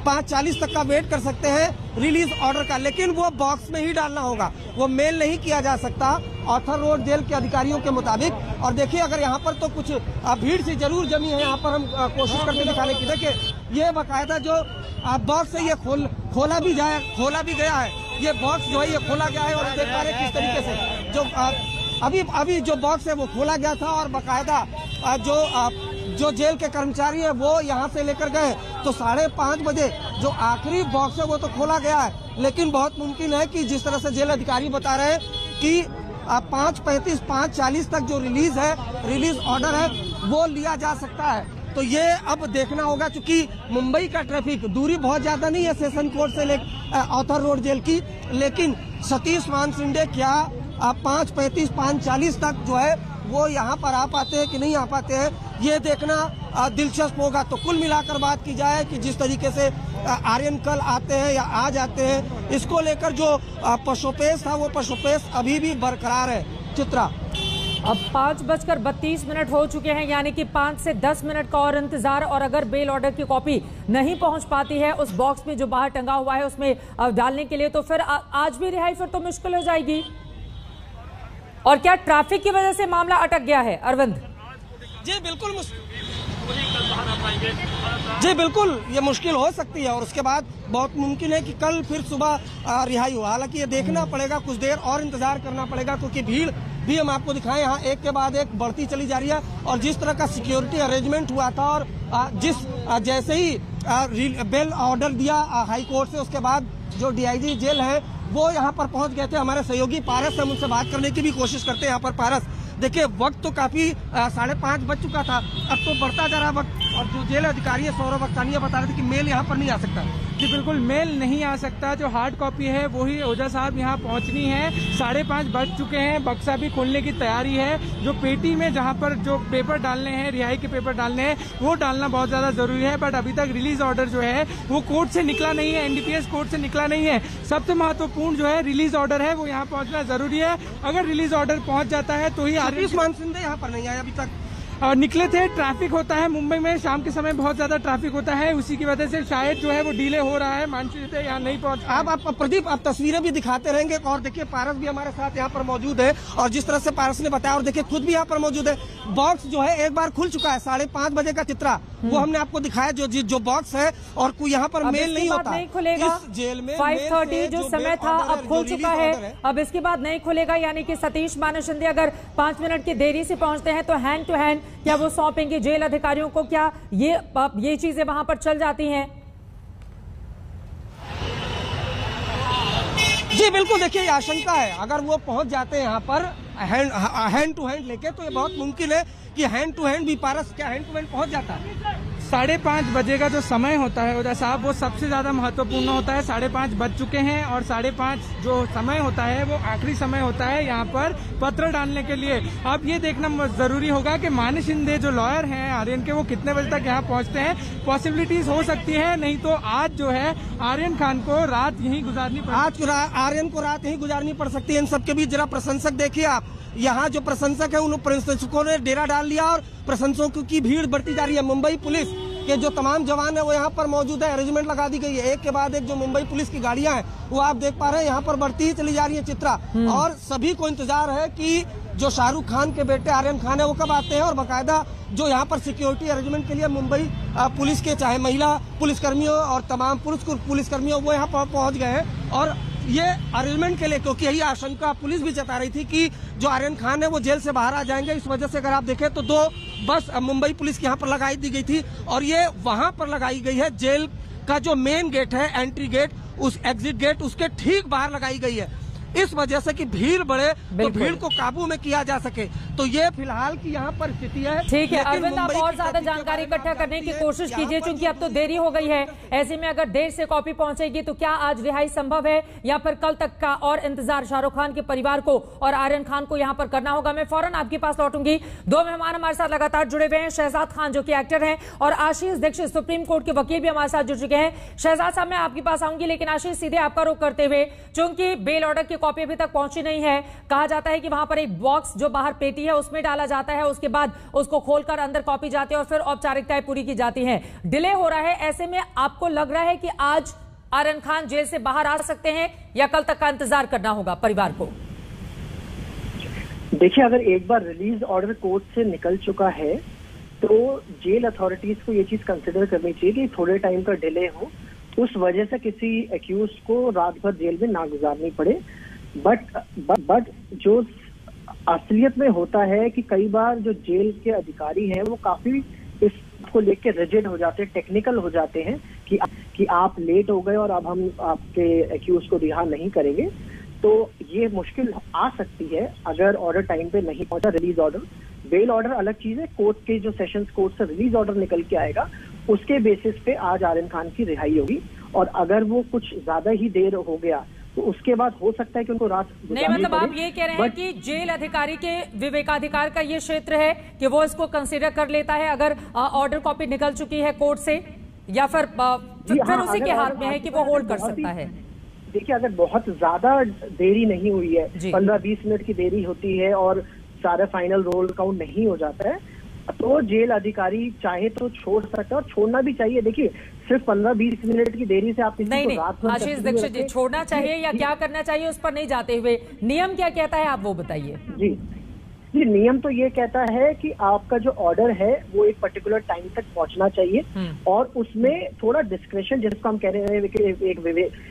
5:40 तक का वेट कर सकते हैं रिलीज ऑर्डर का, लेकिन वो बॉक्स में ही डालना होगा, वो मेल नहीं किया जा सकता ऑथर रोड जेल के अधिकारियों के मुताबिक। और देखिए, अगर यहाँ पर तो कुछ भीड़ सी जरूर जमी है, यहाँ पर हम कोशिश करके दिखाने की। देखिए, ये बाकायदा जो बॉक्स है ये खोला भी गया है। ये बॉक्स जो है ये खोला गया है और देख पा रहे किस तरीके से जो अभी जो बॉक्स है वो खोला गया था और बाकायदा जो जेल के कर्मचारी है वो यहाँ से लेकर गए। तो 5:30 बजे जो आखिरी बॉक्स है वो तो खोला गया है, लेकिन बहुत मुमकिन है कि जिस तरह से जेल अधिकारी बता रहे हैं कि 5:35 5:40 तक जो रिलीज ऑर्डर है वो लिया जा सकता है। तो ये अब देखना होगा, क्योंकि मुंबई का ट्रैफिक दूरी बहुत ज्यादा नहीं है सेशन कोर्ट से ऑथर रोड जेल की, लेकिन सतीश मानचंदे क्या 5:35 5:40 तक जो है वो यहाँ पर आ पाते हैं कि नहीं आ पाते हैं, ये देखना दिलचस्प होगा। तो कुल मिलाकर बात की जाए कि जिस तरीके से आर्यन कल आते हैं या आज आते हैं, इसको लेकर जो पशुपेश था वो पशुपेश अभी भी बरकरार है। चित्रा, अब 5:32 हो चुके हैं, यानी कि 5 से 10 मिनट का और इंतजार। और अगर बेल ऑर्डर की कॉपी नहीं पहुंच पाती है उस बॉक्स में जो बाहर टंगा हुआ है उसमें डालने के लिए, तो फिर आज भी रिहाई फिर तो मुश्किल हो जाएगी। और क्या ट्रैफिक की वजह से मामला अटक गया है अरविंद? जी बिल्कुल ये मुश्किल हो सकती है और उसके बाद बहुत मुमकिन है कि कल फिर सुबह रिहाई हो। हालांकि ये देखना पड़ेगा, कुछ देर और इंतजार करना पड़ेगा, क्योंकि भीड़ भी हम आपको दिखाएं यहाँ एक के बाद एक बढ़ती चली जा रही है। और जिस तरह का सिक्योरिटी अरेंजमेंट हुआ था और जैसे ही बेल ऑर्डर दिया हाई कोर्ट से, उसके बाद जो डीआईजी जेल है वो यहाँ पर पहुंच गए थे। हमारे सहयोगी पारस से हम उनसे बात करने की भी कोशिश करते हैं। यहाँ पर पारस, देखिए वक्त तो काफी 5:30 बज चुका था, अब तो बढ़ता जा रहा वक्त, और जो जेल अधिकारी है सौरभ वक्तानी बता रहे थे कि मेल यहाँ पर नहीं आ सकता। जी बिल्कुल, मेल नहीं आ सकता। जो हार्ड कॉपी है वही ओझा साहब यहाँ पहुँचनी है। 5:30 बज चुके हैं, बक्सा भी खोलने की तैयारी है। जो पेटी में जहाँ पर जो पेपर डालने हैं, रिहाई के पेपर डालने हैं, वो डालना बहुत ज्यादा जरूरी है। बट अभी तक रिलीज ऑर्डर जो है वो कोर्ट से निकला नहीं है, एनडीपीएस कोर्ट से निकला नहीं है। सबसे महत्वपूर्ण जो है रिलीज ऑर्डर है वो यहाँ पहुँचना जरूरी है। अगर रिलीज ऑर्डर पहुँच जाता है तो ही सतीश मानचंदे यहाँ पर नहीं आए अभी तक। और निकले थे। ट्रैफिक होता है मुंबई में, शाम के समय बहुत ज्यादा ट्रैफिक होता है, उसी की वजह से शायद जो है वो डिले हो रहा है। मानसी जी यहाँ नहीं पहुंच। आप प्रदीप, आप तस्वीरें भी दिखाते रहेंगे। और देखिए पारस भी हमारे साथ यहाँ पर मौजूद है, और जिस तरह से पारस ने बताया, और देखिए खुद भी यहाँ पर मौजूद है। बॉक्स जो है एक बार खुल चुका है, 5:30 बजे का चित्रा वो हमने आपको दिखाया, जो बॉक्स है, और कोई यहाँ पर मेल नहीं होता नहीं खुलेगा। इस जेल में 5:30 जो समय था अब खुल चुका है, अब इसके बाद नहीं खुलेगा। यानी कि सतीश मानव शिंदे अगर 5 मिनट की देरी से पहुंचते हैं तो हैंड टू हैंड क्या वो सौंपेंगे जेल अधिकारियों को? क्या ये चीजें वहां पर चल जाती हैं? जी बिल्कुल, देखिए ये आशंका है, अगर वो पहुंच जाते हैं यहाँ पर हैंड टू हैंड लेके, तो ये बहुत मुमकिन है कि हैंड टू हैंड भी पारस क्या हैंड टू हैंड पहुंच जाता है। 5:30 बजे का जो समय होता है उदय साहब, वो सबसे ज्यादा महत्वपूर्ण होता है। 5:30 बज चुके हैं और 5:30 जो समय होता है वो आखिरी समय होता है यहाँ पर पत्र डालने के लिए। अब ये देखना जरूरी होगा कि मानस शिंदे जो लॉयर हैं आर्यन के, वो कितने बजे तक यहाँ पहुँचते हैं। पॉसिबिलिटीज हो सकती है, नहीं तो आज जो है आर्यन खान को रात यहीं गुजारनी आर्यन को रात यहीं गुजारनी पड़ सकती है। इन सबके बीच जरा प्रशंसक देखिए आप, यहाँ जो प्रशंसक है उन प्रशंसकों ने डेरा डाल लिया और प्रशंसकों की भीड़ बढ़ती जा रही है। मुंबई पुलिस के जो तमाम जवान है वो यहाँ पर मौजूद है, अरेंजमेंट लगा दी गई है। एक के बाद एक जो मुंबई पुलिस की गाड़ियां हैं वो आप देख पा रहे हैं यहाँ पर बढ़ती ही चली जा रही है चित्रा। और सभी को इंतजार है कि जो शाहरुख खान के बेटे आर्यन खान है वो कब आते हैं, और बाकायदा जो यहाँ पर सिक्योरिटी अरेंजमेंट के लिए मुंबई पुलिस के चाहे महिला पुलिसकर्मियों और तमाम पुरुष पुलिसकर्मियों वो यहाँ पर पहुंच गए हैं। और ये अरेंजमेंट के लिए, क्योंकि यही आशंका पुलिस भी जता रही थी कि जो आर्यन खान है वो जेल से बाहर आ जाएंगे। इस वजह से अगर आप देखें तो 2 बस मुंबई पुलिस के यहाँ पर लगाई दी गई थी, और ये वहां पर लगाई गई है जेल का जो मेन गेट है, एंट्री गेट, उस एग्जिट गेट उसके ठीक बाहर लगाई गई है, इस वजह से कि भीड़ बढ़े तो भीड़ को काबू में किया जा सके। तो ये फिलहाल की यहाँ पर स्थिति है। ठीक है अरविंद, आप और ज्यादा जानकारी इकट्ठा करने की कोशिश कीजिए, क्योंकि अब तो देरी हो गई है। ऐसे में अगर देर से कॉपी पहुंचेगी तो क्या आज रिहाई संभव है, या फिर कल तक का और इंतजार शाहरुख खान के परिवार को और आर्यन खान को यहाँ पर करना होगा? मैं फौरन आपके पास लौटूंगी। 2 मेहमान हमारे साथ लगातार जुड़े हुए हैं, शहजाद खान जो कि एक्टर हैं, और आशीष दीक्षित सुप्रीम कोर्ट के वकील भी हमारे साथ जुड़ चुके हैं। शहजाद साहब, मैं आपके पास आऊंगी, लेकिन आशीष सीधे आपका रुख करते हुए, चूंकि बेल ऑर्डर की कॉपी अभी तक पहुंची नहीं है, कहा जाता है कि वहां पर एक बॉक्स जो बाहर पेटी है उसमें डाला जाता है, उसके बाद उसको खोलकर अंदर कॉपी जाती है और फिर औपचारिकताएं पूरी की जाती हैं। डिले हो रहा है, ऐसे में आपको लग रहा है कि आज आर्यन खान जेल से बाहर आ सकते हैं, या कल तक का इंतजार करना होगा परिवार को? देखिए, अगर एक बार रिलीज ऑर्डर कोर्ट से निकल चुका है तो जेल अथॉरिटीज को ये चीज कंसिडर करनी चाहिए कि थोड़े टाइम का डिले हो, उस वजह से किसी एक्यूज को रात भर जेल में ना गुजारनी पड़े। बट जो असलियत में होता है कि कई बार जो जेल के अधिकारी हैं वो काफी इसको लेके रिजिड हो जाते हैं, टेक्निकल हो जाते हैं कि आप लेट हो गए और अब हम आपके एक्यूज को रिहा नहीं करेंगे। तो ये मुश्किल आ सकती है अगर ऑर्डर टाइम पे नहीं पहुंचा। रिलीज ऑर्डर, बेल ऑर्डर अलग चीज है, कोर्ट के जो सेशंस कोर्ट से रिलीज ऑर्डर निकल के आएगा उसके बेसिस पे आज आर्यन खान की रिहाई होगी। और अगर वो कुछ ज्यादा ही देर हो गया तो उसके बाद हो सकता है कि उनको रात नहीं, मतलब आप ये कह रहे हैं कि जेल अधिकारी के विवेकाधिकार का ये क्षेत्र है कि वो इसको कंसीडर कर लेता है अगर ऑर्डर कॉपी निकल चुकी है कोर्ट से, या फिर उसी के हाथ में है कि वो होल्ड कर सकता है? देखिए, अगर बहुत ज्यादा देरी नहीं हुई है, 15-20 मिनट की देरी होती है और सारा फाइनल रोल काउंट नहीं हो जाता है, तो जेल अधिकारी चाहे तो छोड़ सकता है, और छोड़ना भी चाहिए। देखिए, सिर्फ 15-20 मिनट की देरी से आप किसी को रात भर आशीष दीक्षित जी, छोड़ना चाहिए या क्या करना चाहिए उस पर नहीं जाते हुए नियम क्या कहता है, आप वो बताइए। जी, नियम तो ये कहता है कि आपका जो ऑर्डर है वो एक पर्टिकुलर टाइम तक पहुंचना चाहिए, और उसमें थोड़ा डिस्क्रेशन, जिसको हम कह रहे हैं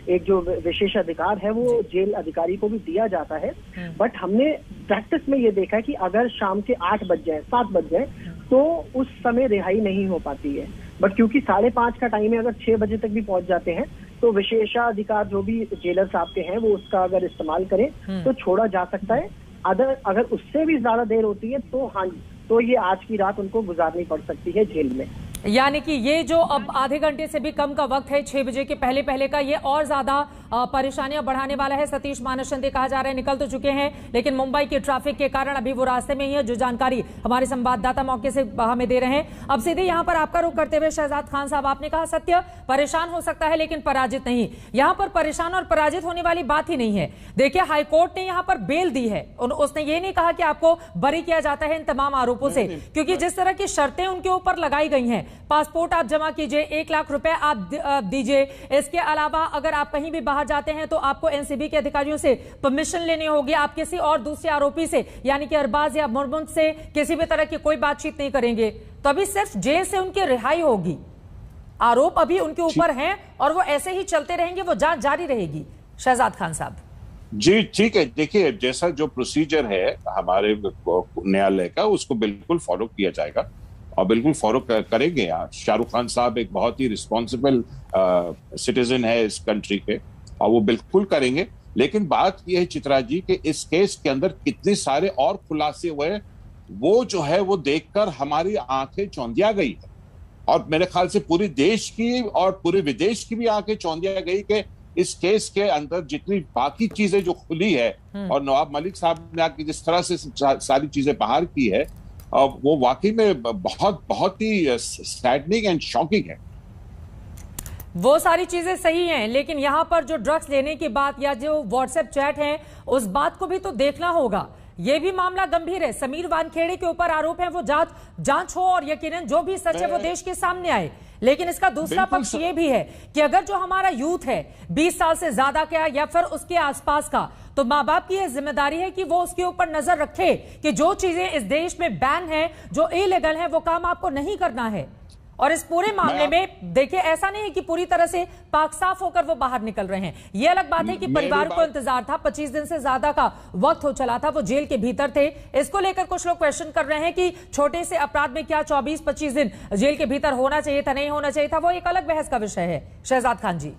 एक जो विशेष अधिकार है वो जेल अधिकारी को भी दिया जाता है। बट हमने प्रैक्टिस में ये देखा है कि अगर शाम के 8 बज जाए, 7 बज जाए, तो उस समय रिहाई नहीं हो पाती है। बट क्योंकि 5:30 का टाइम है, अगर 6 बजे तक भी पहुंच जाते हैं तो विशेषाधिकार जो भी जेलर साहब के हैं वो उसका अगर इस्तेमाल करें तो छोड़ा जा सकता है। अगर उससे भी ज्यादा देर होती है तो हाँ, तो ये आज की रात उनको गुजारनी पड़ सकती है जेल में। यानी कि ये जो अब आधे घंटे से भी कम का वक्त है, 6 बजे के पहले का, ये और ज्यादा परेशानियां बढ़ाने वाला है। सतीश मानसचंदे कहा जा रहा है निकल तो चुके हैं, लेकिन मुंबई के ट्रैफिक के कारण अभी वो रास्ते में ही है, जो जानकारी हमारे संवाददाता मौके से हमें दे रहे हैं। अब सीधे यहां पर आपका रुख करते हुए शहजाद खान साहब, आपने कहा सत्य परेशान हो सकता है लेकिन पराजित नहीं। यहां पर परेशान और पराजित होने वाली बात ही नहीं है। देखिए, हाईकोर्ट ने यहां पर बेल दी है, उसने ये नहीं कहा कि आपको बरी किया जाता है इन तमाम आरोपों से, क्योंकि जिस तरह की शर्तें उनके ऊपर लगाई गई हैं, पासपोर्ट आप जमा कीजिए, 1 लाख रुपए आप दीजिए, इसके अलावा अगर आप कहीं भी बाहर जाते हैं तो आपको एनसीबी के अधिकारियों से परमिशन लेनी होगी, आप किसी और दूसरे आरोपी से यानी कि अरबाज या मुर्मुद से किसी भी तरह की कोई बातचीत नहीं करेंगे, तो अभी सिर्फ जेल से उनकी रिहाई होगी। आरोप अभी उनके ऊपर हैं और वो ऐसे ही चलते रहेंगे, वो जांच जारी रहेगी। शहजाद खान साहब जी ठीक है, देखिए जैसा जो प्रोसीजर है हमारे न्यायालय का, उसको बिल्कुल फॉलो किया जाएगा और बिल्कुल फॉलो करेंगे। शाहरुख खान साहब एक बहुत ही रिस्पॉन्सिबल सिटीजन है इस कंट्री के, और वो बिल्कुल करेंगे। लेकिन बात यह है चित्रा जी कि इस केस के अंदर कितने सारे और खुलासे हुए, वो जो है वो देखकर हमारी आंखें चौंधिया गई है, और मेरे ख्याल से पूरे देश की और पूरे विदेश की भी आंखें चौंधिया गई कि इस केस के अंदर जितनी बाकी चीजें जो खुली है और नवाब मलिक साहब ने आके जिस तरह से सारी चीजें बाहर की है, वो वाकई में बहुत ही सैडनिंग एंड शॉकिंग है। वो सारी चीजें सही हैं, लेकिन यहां पर जो ड्रग्स लेने की बात या जो व्हाट्सएप चैट है, उस बात को भी तो देखना होगा। ये भी मामला गंभीर है। समीर वानखेड़े के ऊपर आरोप है, वो जांच हो और यकीनन जो भी सच है वो देश के सामने आए। लेकिन इसका दूसरा पक्ष ये भी है कि अगर जो हमारा यूथ है 20 साल से ज्यादा का या फिर उसके आसपास का, तो माँ बाप की यह जिम्मेदारी है कि वो उसके ऊपर नजर रखे कि जो चीजें इस देश में बैन है, जो इलीगल है, वो काम आपको नहीं करना है। और इस पूरे मामले में देखिए, ऐसा नहीं है कि पूरी तरह से पाक साफ होकर वो बाहर निकल रहे हैं। ये अलग बात है कि परिवार को इंतजार था, 25 दिन से ज्यादा का वक्त हो चला था, वो जेल के भीतर थे। इसको लेकर कुछ लोग क्वेश्चन कर रहे हैं कि छोटे से अपराध में क्या 24-25 दिन जेल के भीतर होना चाहिए था, नहीं होना चाहिए था, वो एक अलग बहस का विषय है। शहजाद खान जी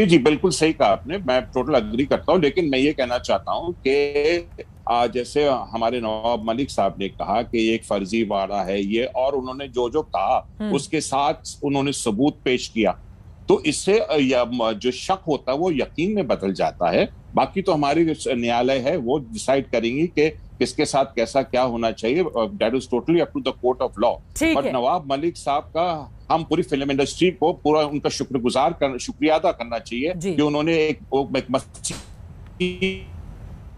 जी बिल्कुल सही कहा आपने, मैं टोटल अग्री करता हूं, लेकिन मैं ये कहना चाहता हूं कि जैसे हमारे नवाब मलिक साहब ने कहा कि एक फर्जी वाड़ा है ये, और उन्होंने जो कहा उसके साथ उन्होंने सबूत पेश किया, तो इससे जो शक होता है वो यकीन में बदल जाता है। बाकी तो हमारी न्यायालय है, वो डिसाइड करेंगी कि किसके साथ कैसा क्या होना चाहिए, that is totally up to the court of law. But Nawab Malik साहब का हम पूरी फिल्म इंडस्ट्री को पूरा उनका शुक्रिया अदा करना चाहिए कि उन्होंने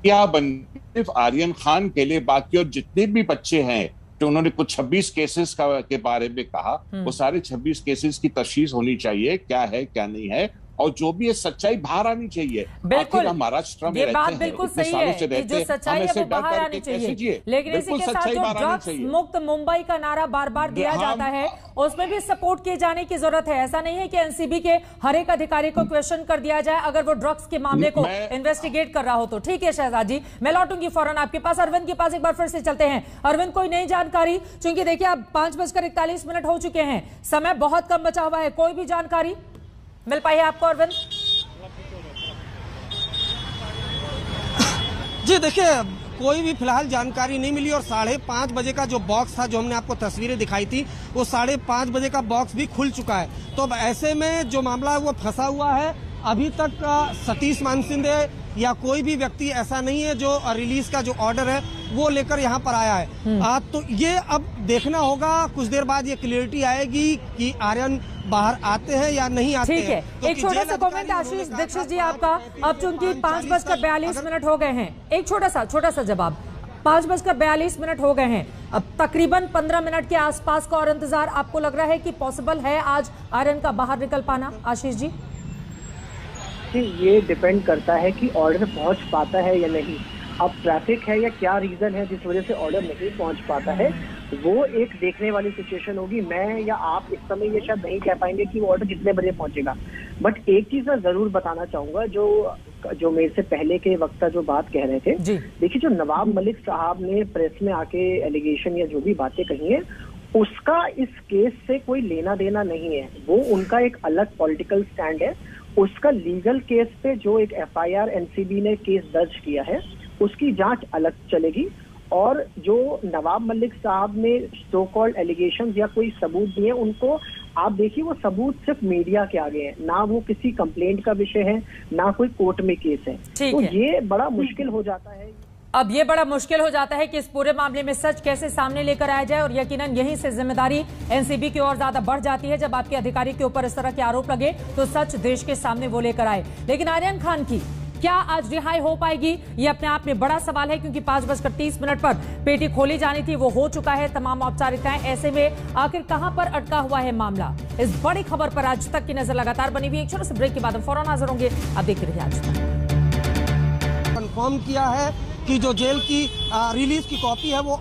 क्या बन सिर्फ आर्यन खान के लिए, बाकी और जितने भी बच्चे हैं, तो उन्होंने कुछ 26 केसेस के बारे में कहा, वो सारे 26 केसेस की तशखीस होनी चाहिए, क्या है क्या नहीं है, और जो भी है सच्चाई बाहर आनी चाहिए। बिल्कुल, हम महाराष्ट्र में ये बात बिल्कुल सही है कि जो सच्चाई है वो बाहर आनी चाहिए, लेकिन इसी के साथ जो ड्रग्स मुक्त मुंबई का नारा बार बार दिया जाता है, उसमें भी सपोर्ट किए जाने की जरूरत है। ऐसा नहीं है कि एनसीबी के हर एक अधिकारी को क्वेश्चन कर दिया जाए अगर वो ड्रग्स के मामले को इन्वेस्टिगेट कर रहा हो तो। ठीक है शहजाद जी, मैं लौटूंगी फौरन आपके पास। अरविंद के पास एक बार फिर से चलते हैं। अरविंद, कोई नई जानकारी? क्योंकि देखिए अब 5:41 हो चुके हैं, समय बहुत कम बचा हुआ है, कोई भी जानकारी मिल पाई है आपको अरविंद? जी देखिए, कोई भी फिलहाल जानकारी नहीं मिली, और 5:30 बजे का जो बॉक्स था, जो हमने आपको तस्वीरें दिखाई थी, वो 5:30 बजे का बॉक्स भी खुल चुका है। तो अब ऐसे में जो मामला है वो फंसा हुआ है। अभी तक सतीश मानसिंदे या कोई भी व्यक्ति ऐसा नहीं है जो रिलीज का जो ऑर्डर है वो लेकर यहाँ पर आया है। तो ये अब देखना होगा, कुछ देर बाद ये क्लियरिटी आएगी कि आर्यन बाहर आते हैं या नहीं आते। ठीक है, एक छोटा सा कमेंट आशीष दीक्षित जी आपका। अब चूंकि 5:42 हो गए हैं, एक छोटा सा जवाब। 5:42 हो गए हैं, अब तकरीबन 15 मिनट के आसपास का और इंतजार आपको लग रहा है कि पॉसिबल है आज आर्यन का बाहर निकल पाना? आशीष जी ये डिपेंड करता है कि ऑर्डर पहुंच पाता है या नहीं। अब ट्रैफिक है या क्या रीजन है जिस वजह से ऑर्डर नहीं पहुंच पाता है, वो एक देखने वाली सिचुएशन होगी। मैं या आप इस समय ये शायद नहीं कह पाएंगे कि वो ऑर्डर कितने बजे पहुंचेगा। बट एक चीज मैं जरूर बताना चाहूंगा, जो मेरे से पहले के वक्ता जो बात कह रहे थे, देखिए जो नवाब मलिक साहब ने प्रेस में आके एलिगेशन या जो भी बातें कही है, उसका इस केस से कोई लेना देना नहीं है। वो उनका एक अलग पॉलिटिकल स्टैंड है। उसका लीगल केस पे जो एक FIR एनसीबी ने केस दर्ज किया है, उसकी जांच अलग चलेगी। और जो नवाब मलिक साहब ने सो कॉल्ड एलिगेशंस या कोई सबूत दिए, उनको आप देखिए वो सबूत सिर्फ मीडिया के आगे है, ना वो किसी कंप्लेंट का विषय है, ना कोई कोर्ट में केस है। तो ये बड़ा मुश्किल हो जाता है। अब ये बड़ा मुश्किल हो जाता है कि इस पूरे मामले में सच कैसे सामने लेकर आया जाए, और यकीनन यहीं से जिम्मेदारी एनसीबी की ओर ज्यादा बढ़ जाती है। जब आपके अधिकारी के ऊपर इस तरह के आरोप लगे तो सच देश के सामने वो लेकर आए। लेकिन आर्यन खान की क्या आज रिहाई हो पाएगी, ये अपने आप में बड़ा सवाल है, क्योंकि 5:30 पर पेटी खोली जानी थी, वो हो चुका है, तमाम औपचारिकताएं। ऐसे में आखिर कहां पर अटका हुआ है मामला, इस बड़ी खबर पर आज तक की नजर लगातार बनी हुई। एक छोटे से ब्रेक के बाद हम फौरन हाजिर होंगे। आप देखते रहिए आज तक। कंफर्म किया है कि जो जेल की रिलीज की कॉपी है वो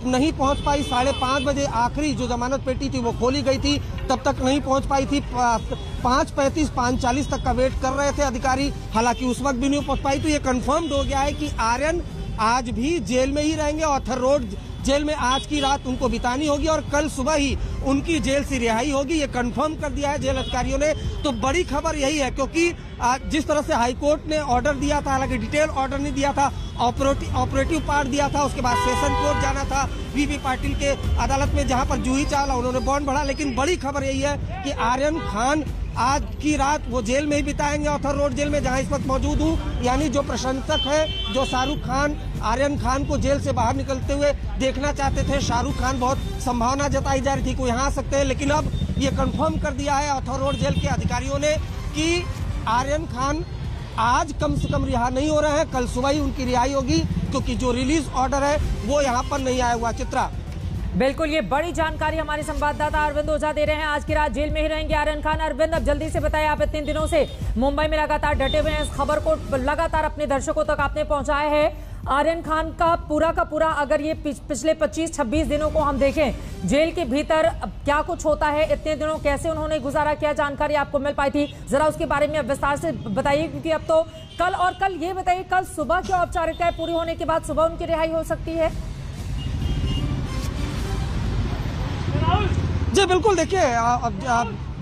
नहीं पहुंच पाई। 5:30 बजे आखिरी जो जमानत पेटी थी वो खोली गई थी, तब तक नहीं पहुंच पाई थी। 5:35 5:40 तक का वेट कर रहे थे अधिकारी, हालांकि उस वक्त भी नहीं पहुंच पाई। तो ये कंफर्म्ड हो गया है कि आर्यन आज भी जेल में ही रहेंगे। ऑर्थर रोड जेल में आज की रात उनको बितानी होगी और कल सुबह ही उनकी जेल से रिहाई होगी, ये कंफर्म कर दिया है जेल अधिकारियों ने। तो बड़ी खबर यही है, क्योंकि जिस तरह से हाईकोर्ट ने ऑर्डर दिया था, हालांकि डिटेल ऑर्डर नहीं दिया था, ऑपरेटिव पार्ट दिया था, उसके बाद सेशन कोर्ट जाना था वीवी पाटिल के अदालत में, जहां पर जूही चावला उन्होंने बॉन्ड बढ़ा। लेकिन बड़ी खबर यही है कि आर्यन खान आज की रात वो जेल में ही बिताएंगे, ऑर्थर रोड जेल में, जहां इस वक्त मौजूद हूँ। यानी जो प्रशंसक है, जो शाहरुख खान आर्यन खान को जेल से बाहर निकलते हुए देखना चाहते थे, शाहरुख खान बहुत संभावना जताई जा रही थी कि वो यहाँ आ सकते हैं, लेकिन अब ये कंफर्म कर दिया है ऑर्थर रोड जेल के अधिकारियों ने कि आर्यन खान आज कम से कम रिहा नहीं हो रहे हैं, कल सुबह ही उनकी रिहाई होगी, क्योंकि जो रिलीज ऑर्डर है वो यहाँ पर नहीं आया हुआ। चित्रा, बिल्कुल, ये बड़ी जानकारी हमारे संवाददाता अरविंद ओझा दे रहे हैं। आज की रात जेल में ही रहेंगे आर्यन खान। अरविंद, अब जल्दी से बताइए, आप इतने दिनों से मुंबई में लगातार डटे हुए हैं, इस खबर को लगातार अपने दर्शकों तक आपने पहुंचाया है। आर्यन खान का पूरा अगर ये पिछले 25-26 दिनों को हम देखें, जेल के भीतर क्या कुछ होता है, इतने दिनों कैसे उन्होंने गुजारा, क्या जानकारी आपको मिल पाई थी, जरा उसके बारे में विस्तार से बताइए। क्योंकि अब तो कल ये बताइए, कल सुबह की औपचारिकताएं पूरी होने के बाद सुबह उनकी रिहाई हो सकती है? जी बिल्कुल, देखिए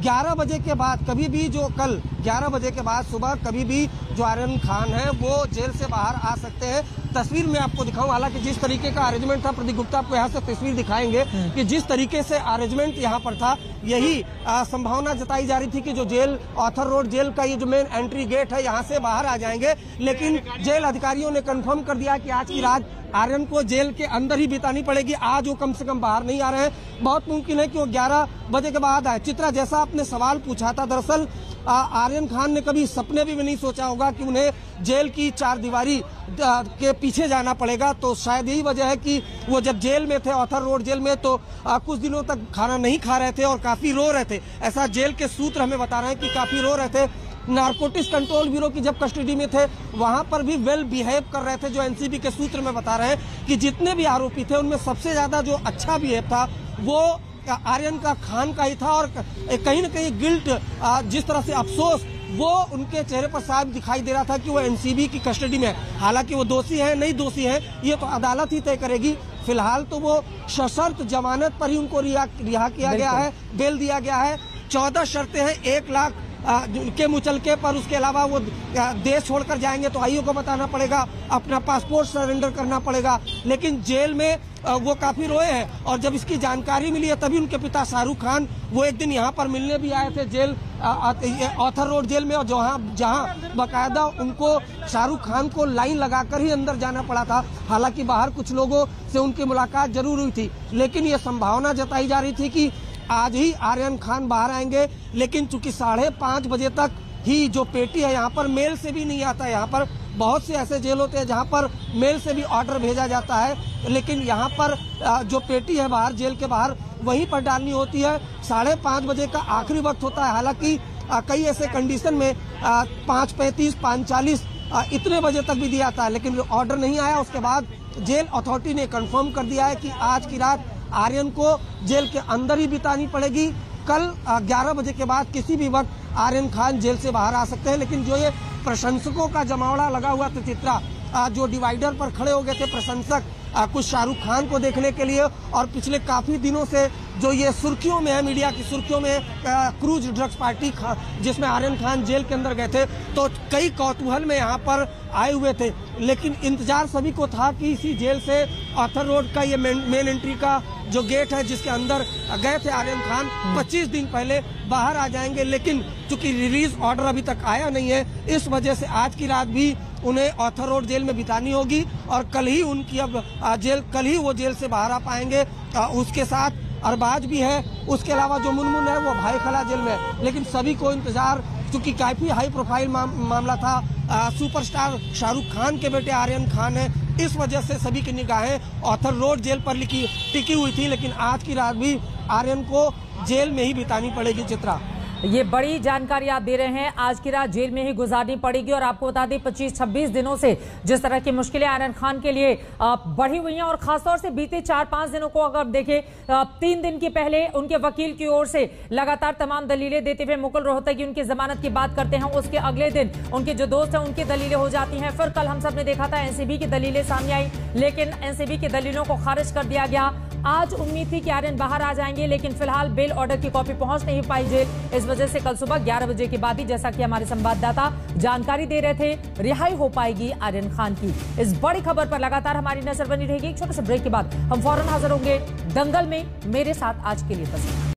11 बजे के बाद कभी भी, जो कल 11 बजे के बाद सुबह कभी भी जो आर्यन खान है वो जेल से बाहर आ सकते हैं। तस्वीर में आपको दिखाऊं, हालांकि जिस तरीके का अरेंजमेंट था, प्रदीप गुप्ता आपको यहाँ से तस्वीर दिखाएंगे कि जिस तरीके से अरेंजमेंट यहाँ पर था, यही संभावना जताई जा रही थी कि जो जेल ऑर्थर रोड जेल का ये जो मेन एंट्री गेट है, यहाँ से बाहर आ जाएंगे। लेकिन जेल अधिकारियों ने कंफर्म कर दिया कि आज की रात आर्यन को जेल के अंदर ही बितानी पड़ेगी, आज वो कम से कम बाहर नहीं आ रहे हैं। बहुत मुमकिन है कि वो 11 बजे के बाद आए। चित्रा, जैसा आपने सवाल पूछा था, दरअसल आर्यन खान ने कभी सपने भी नहीं सोचा होगा कि उन्हें जेल की चारदीवारी के पीछे जाना पड़ेगा। तो शायद यही वजह है कि वो जब जेल में थे, ऑर्थर रोड जेल में, तो कुछ दिनों तक खाना नहीं खा रहे थे और काफी रो रहे थे। ऐसा जेल के सूत्र हमें बता रहे हैं कि काफी रो रहे थे। नारकोटिक्स कंट्रोल ब्यूरो की जब कस्टडी में थे, वहां पर भी वेल बिहेव कर रहे थे। जो एनसीबी के सूत्र में बता रहे हैं कि जितने भी आरोपी थे उनमें सबसे ज्यादा जो अच्छा बिहेव था वो आर्यन का खान का ही था, और कहीं न कहीं गिल्ट, जिस तरह से अफसोस वो उनके चेहरे पर साफ दिखाई दे रहा था कि वो एनसीबी की कस्टडी में। हालांकि वो दोषी है नहीं दोषी है ये तो अदालत ही तय करेगी। फिलहाल तो वो सशर्त जमानत पर ही उनको रिहा किया गया है, बेल दिया गया है। 14 शर्तें हैं, 1 लाख के मुचलके पर। उसके अलावा वो देश छोड़कर जाएंगे तो आईओ को बताना पड़ेगा, अपना पासपोर्ट सरेंडर करना पड़ेगा। लेकिन जेल में वो काफी रोए हैं, और जब इसकी जानकारी मिली है तभी उनके पिता शाहरुख खान वो एक दिन यहाँ पर मिलने भी आए थे जेल, ऑर्थर रोड जेल में, और जहाँ बाकायदा उनको शाहरुख खान को लाइन लगाकर ही अंदर जाना पड़ा था। हालांकि बाहर कुछ लोगों से उनकी मुलाकात जरूर हुई थी, लेकिन ये संभावना जताई जा रही थी कि आज ही आर्यन खान बाहर आएंगे। लेकिन चूंकि 5:30 बजे तक ही जो पेटी है, यहाँ पर मेल से भी नहीं आता है। यहाँ पर बहुत से ऐसे जेल होते हैं जहाँ पर मेल से भी ऑर्डर भेजा जाता है, लेकिन यहाँ पर जो पेटी है बाहर जेल के बाहर, वहीं पर डालनी होती है। 5:30 बजे का आखिरी वक्त होता है। हालांकि कई ऐसे कंडीशन में 5:35 5:40 इतने बजे तक भी दिया था, लेकिन ऑर्डर नहीं आया। उसके बाद जेल अथॉरिटी ने कंफर्म कर दिया है कि आज की रात आर्यन को जेल के अंदर ही बितानी पड़ेगी। कल 11 बजे के बाद किसी भी वक्त आर्यन खान जेल से बाहर आ सकते हैं। लेकिन जो ये प्रशंसकों का जमावड़ा लगा हुआ था, चित्रा, जो डिवाइडर पर खड़े हो गए थे प्रशंसक, कुछ शाहरुख खान को देखने के लिए। और पिछले काफी दिनों से जो ये सुर्खियों में है, मीडिया की सुर्खियों में क्रूज ड्रग्स पार्टी जिसमें आर्यन खान जेल के अंदर गए थे, तो कई कौतूहल में यहाँ पर आए हुए थे। लेकिन इंतजार सभी को था कि इसी जेल से ऑर्थर रोड का ये मेन एंट्री का जो गेट है जिसके अंदर गए थे आर्यन खान, 25 दिन पहले बाहर आ जाएंगे। लेकिन चूंकि रिलीज ऑर्डर अभी तक आया नहीं है, इस वजह से आज की रात भी उन्हें ऑर्थर रोड जेल में बितानी होगी और कल ही उनकी कल ही वो जेल से बाहर आ पाएंगे। उसके साथ अरबाज भी है, उसके अलावा जो मुनमुन है वो भाई खला जेल में है। लेकिन सभी को इंतजार, क्योंकि काफी हाई प्रोफाइल मामला था, सुपरस्टार शाहरुख खान के बेटे आर्यन खान है, इस वजह से सभी की निगाहें ऑर्थर रोड जेल पर टिकी हुई थी। लेकिन आज की रात भी आर्यन को जेल में ही बितानी पड़ेगी। चित्रा, ये बड़ी जानकारी आप दे रहे हैं, आज की रात जेल में ही गुजारनी पड़ेगी। और आपको बता दें 25-26 दिनों से जिस तरह की मुश्किलें आर्यन खान के लिए बढ़ी हुई हैं, और खासतौर से बीते 4-5 दिनों को अगर देखें, 3 दिन के पहले उनके वकील की ओर से लगातार तमाम दलीलें देते हुए मुकुल रोहतगी उनकी जमानत की बात करते हैं, उसके अगले दिन उनके जो दोस्त हैं उनकी दलीलें हो जाती हैं। फिर कल हम सब ने देखा था एनसीबी की दलीलें सामने आई, लेकिन एनसीबी की दलीलों को खारिज कर दिया गया। आज उम्मीद थी कि आर्यन बाहर आ जाएंगे, लेकिन फिलहाल बेल ऑर्डर की कॉपी पहुंच नहीं पाई जेल। इस वजह से कल सुबह 11 बजे के बाद ही, जैसा कि हमारे संवाददाता जानकारी दे रहे थे, रिहाई हो पाएगी आर्यन खान की। इस बड़ी खबर पर लगातार हमारी नजर बनी रहेगी। एक छोटे से ब्रेक के बाद हम फौरन हाजिर होंगे। दंगल में मेरे साथ आज के लिए बस।